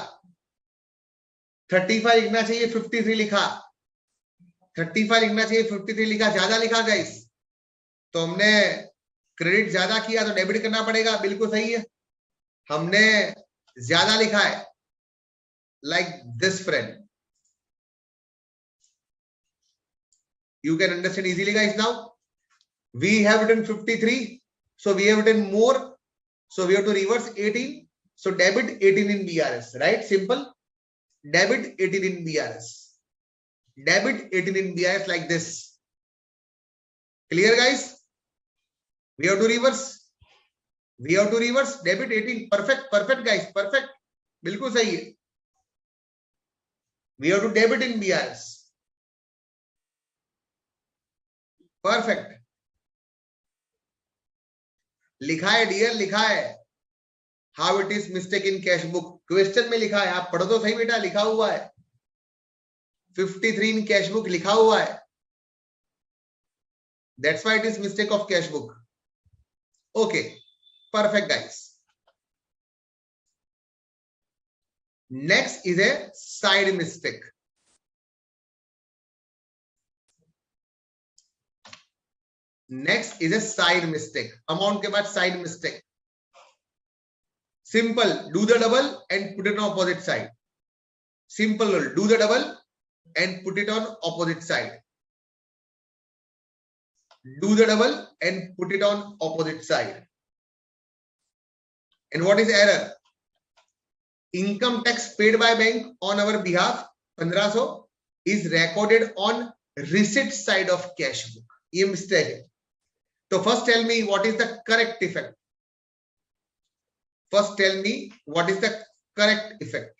35 लिखना चाहिए, 53 लिखा. 35 लिखना चाहिए, 53 लिखा. ज्यादा लिखा गाइस. तो हमने क्रेडिट ज्यादा किया तो डेबिट करना पड़ेगा. बिल्कुल सही है. हमने ज्यादा लिखा है, like this friend. You can understand easily, guys. Now we have written 53, so we have written more, so we have to reverse 18. So debit 18 in BRS, right? Simple. Debit 18 in BRS. Debit 18 in BRS like this. Clear, guys? We have to reverse. We have to reverse. Debit 18. Perfect. Perfect, guys. Perfect. बिल्कुल सही है. We have to debit in BRS. Perfect. लिखा है dear, लिखा है. How it is mistake in cash book, question में लिखा है. आप पढ़ो तो सही बेटा, लिखा हुआ है 53 इन कैश बुक लिखा हुआ है. That's why it is mistake of cash book. Okay, perfect guys. Next is a side mistake. Next is a side mistake. Amount के बाद side mistake. Simple, do the double and put it on opposite side. Simple rule, do the double and put it on opposite side. Do the double and put it on opposite side. And what is error? Income tax paid by bank on our behalf 1500 is recorded on receipt side of cash book. ये mistake है. So first tell me what is the correct effect. First tell me what is the correct effect.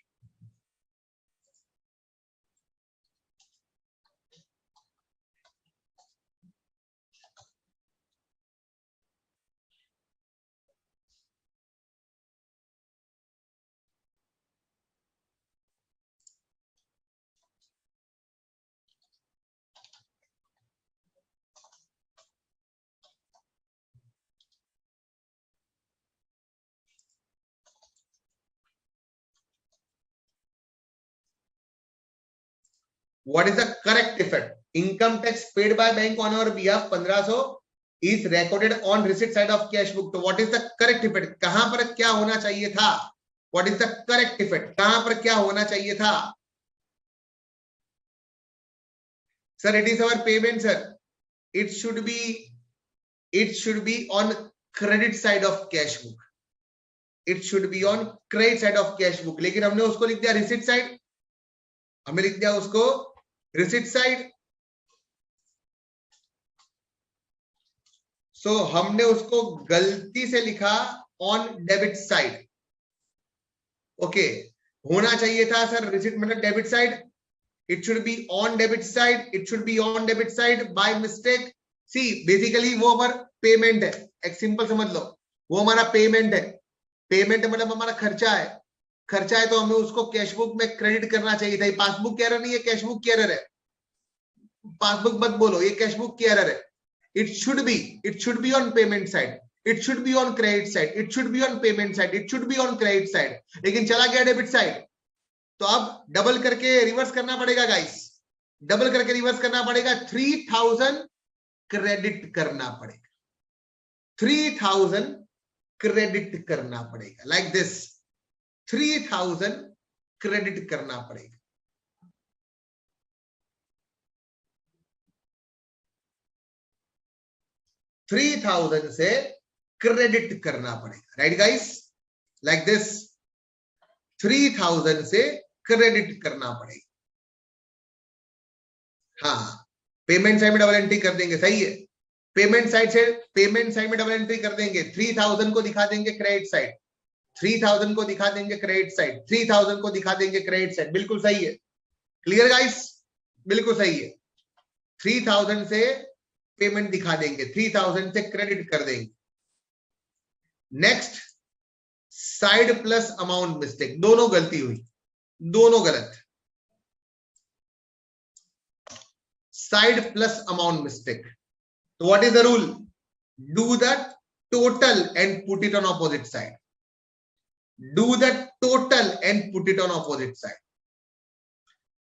What is the correct effect? Income tax paid by bank on our behalf 1500 is recorded on receipt side of cash book. तो what is the correct effect? कहां पर क्या होना चाहिए था? What is the correct effect? कहां पर क्या होना चाहिए था? Sir, it is our payment, sir. It should be on credit side of cash book. It should be on credit side of cash book. लेकिन हमने उसको लिख दिया receipt side. हमने लिख दिया उसको रिसिट साइड. सो हमने उसको गलती से लिखा ऑन डेबिट साइड. ओके, होना चाहिए था सर रिसिट मतलब debit side. It should be on debit side. It should be on debit side by mistake. See basically वो हमारा पेमेंट है. एक सिंपल समझ लो, वो हमारा पेमेंट है. पेमेंट मतलब हमारा खर्चा है. खर्चा है तो हमें उसको कैशबुक में क्रेडिट करना चाहिए था. ये पासबुक की एरर नहीं है, कैशबुक की एरर है. पासबुक मत बोलो, ये कैशबुक की एरर है. It should be on payment side. It should be on credit side. It should be on payment side. It should be on credit side. लेकिन चला गया डेबिट साइड. तो अब डबल करके रिवर्स करना पड़ेगा गाइस. डबल करके रिवर्स करना पड़ेगा. 3000 क्रेडिट करना पड़ेगा. 3000 क्रेडिट करना पड़ेगा. लाइक दिस 3000 क्रेडिट करना पड़ेगा. 3000 से क्रेडिट करना पड़ेगा. राइट गाइस, लाइक दिस 3000 से क्रेडिट करना पड़ेगा. हाँ, पेमेंट साइड में डबल एंट्री कर देंगे. सही है, पेमेंट साइड में डबल एंट्री कर देंगे. 3000 को दिखा देंगे क्रेडिट साइड. 3000 को दिखा देंगे क्रेडिट साइड. 3000 को दिखा देंगे क्रेडिट साइड. बिल्कुल सही है. क्लियर गाइस, बिल्कुल सही है. 3000 से पेमेंट दिखा देंगे, 3000 से क्रेडिट कर देंगे. Next, side plus amount mistake. दोनों गलती हुई, दोनों गलत. Side plus amount mistake. तो what is the rule? Do the total and put it on opposite side. Do the total and put it on opposite side.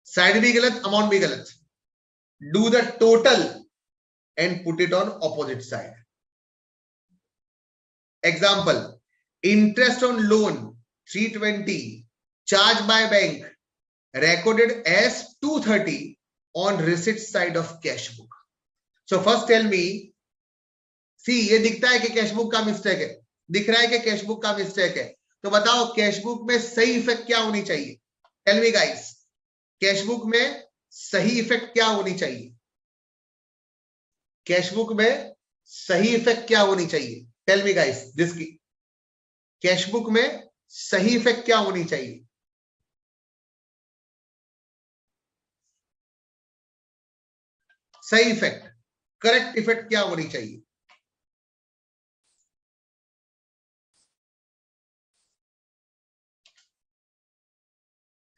Side भी गलत, amount भी गलत. Do the total and put it on opposite side. Example, interest on loan 320 charged by bank recorded as 230 on receipt side of cash book. So first tell me, see ये दिखता है कि cash book का mistake है, दिख रहा है कि कैश बुक का मिस्टेक है, तो बताओ कैश बुक में सही इफेक्ट क्या होनी चाहिए? Tell me guys, cash book में सही इफेक्ट क्या होनी चाहिए? कैश बुक में सही इफेक्ट क्या होनी चाहिए? टेल मी गाइस, दिस की कैश बुक में सही इफेक्ट क्या होनी चाहिए? सही इफेक्ट, करेक्ट इफेक्ट क्या होनी चाहिए?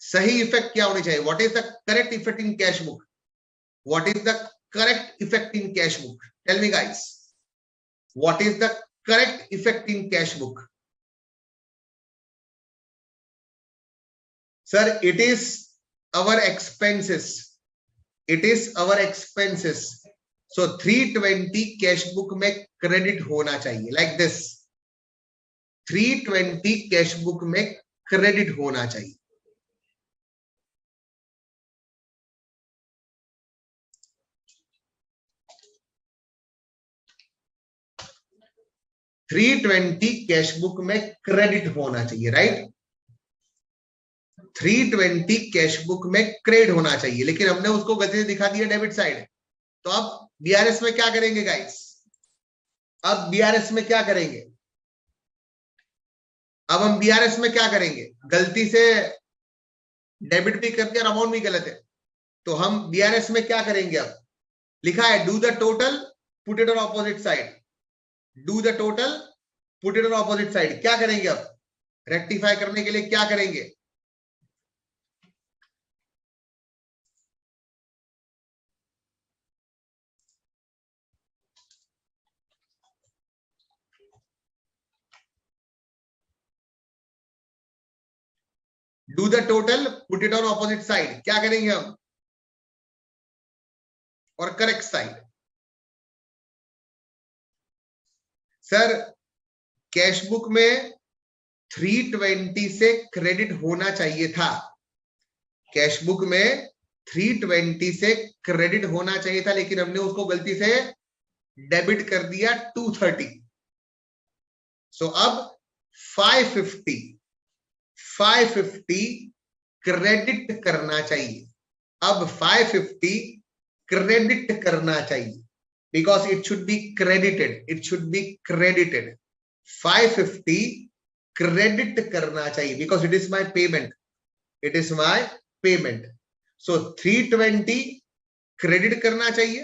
सही इफेक्ट क्या होनी चाहिए? What is the correct effect in cash book? What is the correct effect in cash book? Tell me guys, what is the correct effect in cash book? Sir, it is our expenses, it is our expenses. So 320 cash book में credit होना चाहिए, like this 320 cash book में credit होना चाहिए. $320 cash book में credit होना चाहिए, right? 320 cash book में क्रेडिट होना चाहिए, लेकिन हमने उसको गलती से दिखा दिया डेबिट साइड. तो अब बीआरएस में क्या करेंगे गाइस? अब बीआरएस में क्या करेंगे? अब हम बीआरएस में क्या करेंगे? गलती से डेबिट भी कर दिया और अमाउंट भी गलत है, तो हम बीआरएस में क्या करेंगे? अब लिखा है do the total put it on opposite side. Do the total put it on opposite side. क्या करेंगे? अब रेक्टिफाई करने के लिए क्या करेंगे? Do the total put it on opposite side. क्या करेंगे हम? और correct side. Sir, cash book में 320 से क्रेडिट होना चाहिए था. कैश बुक में 320 से क्रेडिट होना चाहिए था, लेकिन हमने उसको गलती से डेबिट कर दिया 230. सो अब 550 क्रेडिट करना चाहिए. अब 550 क्रेडिट करना चाहिए, because it should be credited. It should be credited. 550 credit करना चाहिए, because it is my payment. It is my payment. So 320 credit करना चाहिए,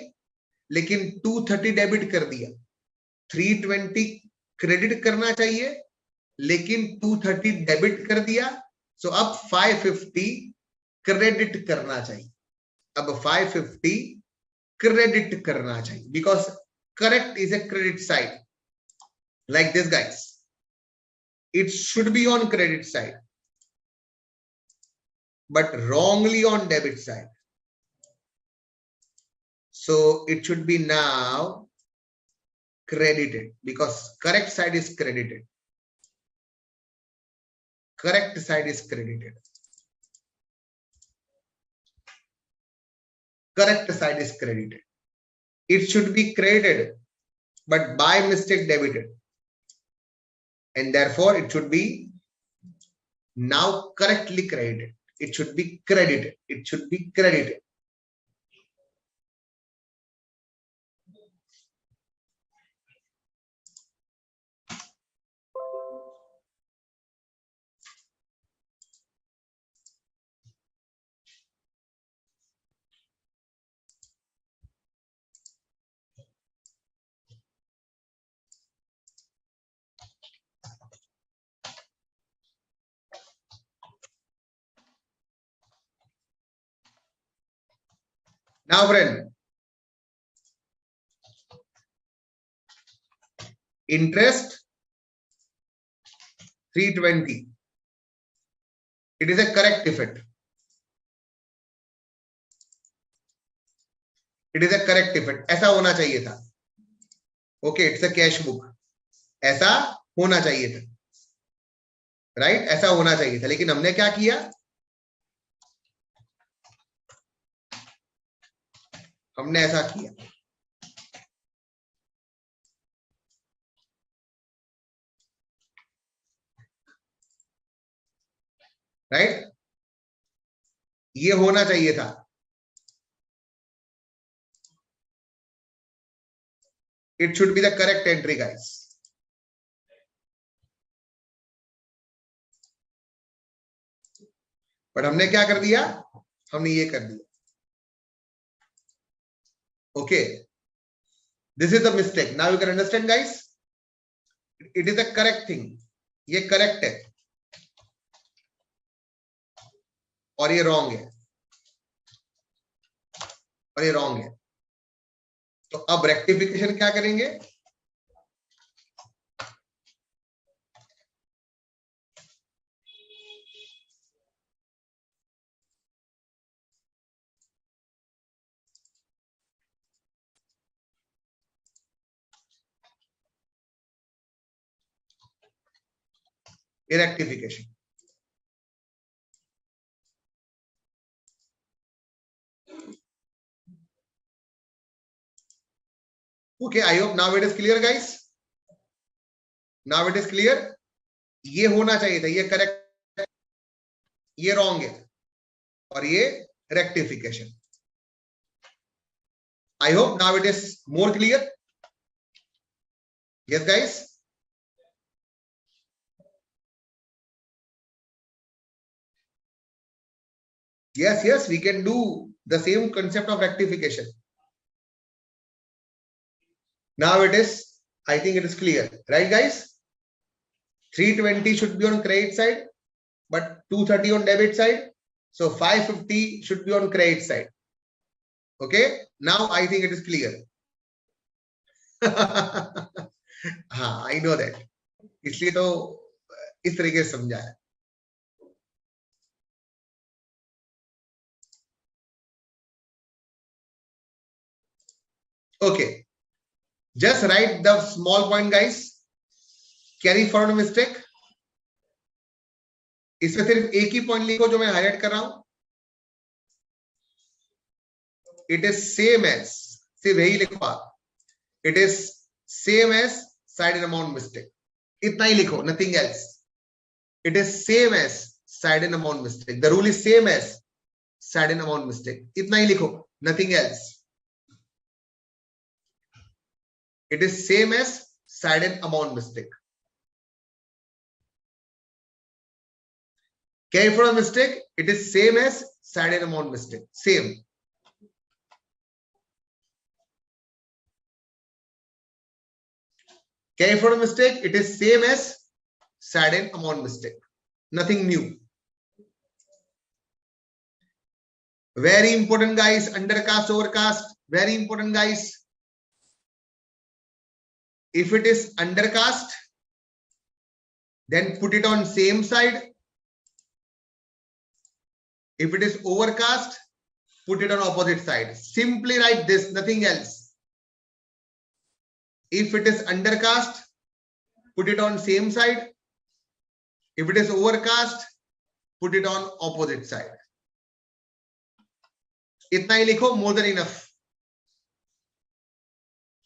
लेकिन 230 डेबिट कर दिया. 320 क्रेडिट करना चाहिए, लेकिन 230 डेबिट कर दिया. सो अब 550 क्रेडिट करना चाहिए. अब 550 क्रेडिट करना चाहिए, because correct is a credit side, like this guys. It should be on credit side, but wrongly on debit side. So it should be now credited, because correct side is credited. Correct side is credited. Correct side is credited. It should be credited, but by mistake debited. And therefore it should be now correctly credited. It should be credited. It should be credited. Now friend, interest 320. It is a correct effect. It is a correct effect. ऐसा होना चाहिए था. Okay, it's a cash book. ऐसा होना चाहिए था. Right, ऐसा होना चाहिए था, लेकिन हमने क्या किया, हमने ऐसा किया, राइट, ये होना चाहिए था। It should be the correct entry guys, but हमने क्या कर दिया, हमने ये कर दिया। Okay, this is the mistake, now you can understand guys, it is the correct thing, ये करेक्ट है और ये रॉन्ग है, और ये रॉन्ग है। तो अब रेक्टिफिकेशन क्या करेंगे, ये rectification. Okay, I hope now it is clear guys, now it is clear. ये होना चाहिए था, ये करेक्ट, ये रॉन्ग है, और ये rectification. I hope now it is more clear. Yes guys, yes, we can do the same concept of rectification. Now it is, I think it is clear, right guys? 320 should be on credit side, but 230 on debit side, so 550 should be on credit side. Okay, now I think it is clear. हाँ, I know that, इसलिए तो इस तरीके से समझाया। Okay, just write the small point guys, carry forward mistake, इसमें सिर्फ एक ही पॉइंट लिखो जो मैं हाईलाइट कर रहा हूं, इट इज सेम एज, सिर्फ यही लिखो आप, it is same as side and amount mistake, इतना ही लिखो, nothing else. It is same as side and amount mistake, the rule is same as side and amount mistake, इतना ही लिखो, nothing else. It is same as side and amount mistake. Carry forward mistake, it is same as side and amount mistake, same. Carry forward mistake, it is same as side and amount mistake, nothing new. Very important guys, undercast, overcast, very important guys. If it is undercast, then put it on same side. If it is overcast, put it on opposite side. Simply write this, nothing else. If it is undercast, put it on same side. If it is overcast, put it on opposite side. इतना ही लिखो, more than enough.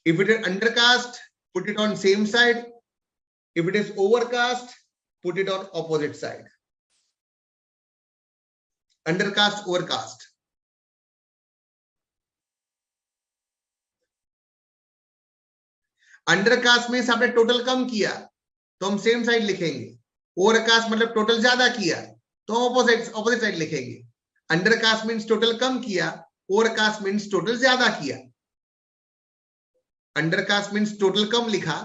If it is undercast, put it on same side. If it is overcast, put it on opposite side. Undercast, overcast. Undercast में आपने total कम किया तो हम same side लिखेंगे, overcast मतलब टोटल ज्यादा किया तो ऑपोजिट साइड लिखेंगे। अंडरकास्ट मींस टोटल कम किया, ओवरकास्ट मींस टोटल ज्यादा किया। अंडरकास्ट मींस टोटल कम लिखा,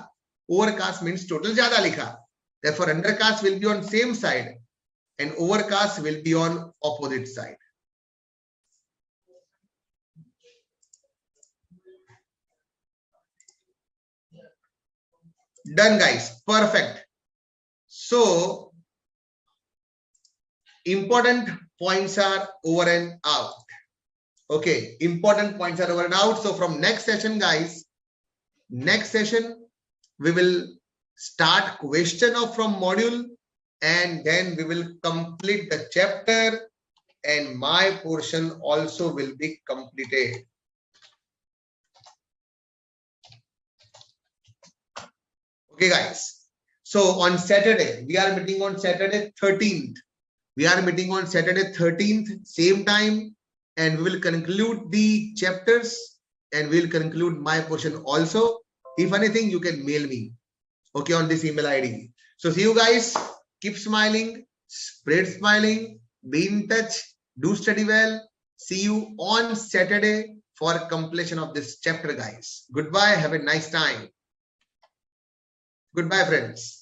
ओवरकास्ट मींस टोटल ज्यादा लिखा। Therefore, undercast will be on same side and overcast will be on opposite side. Done guys, perfect. So important points are over and out. Okay, important points are over and out. So from next session guys, next session we will start question of from module and then we will complete the chapter and my portion also will be completed. Okay, guys. So on Saturday, we are meeting on Saturday 13th. We are meeting on Saturday 13th, same time, and we will conclude the chapters and we'll conclude my portion also. If anything, you can mail me, okay, on this email ID. So see you guys. Keep smiling, spread smiling, be in touch, do study well. See you on Saturday for completion of this chapter, guys. Goodbye. Have a nice time. Goodbye, friends.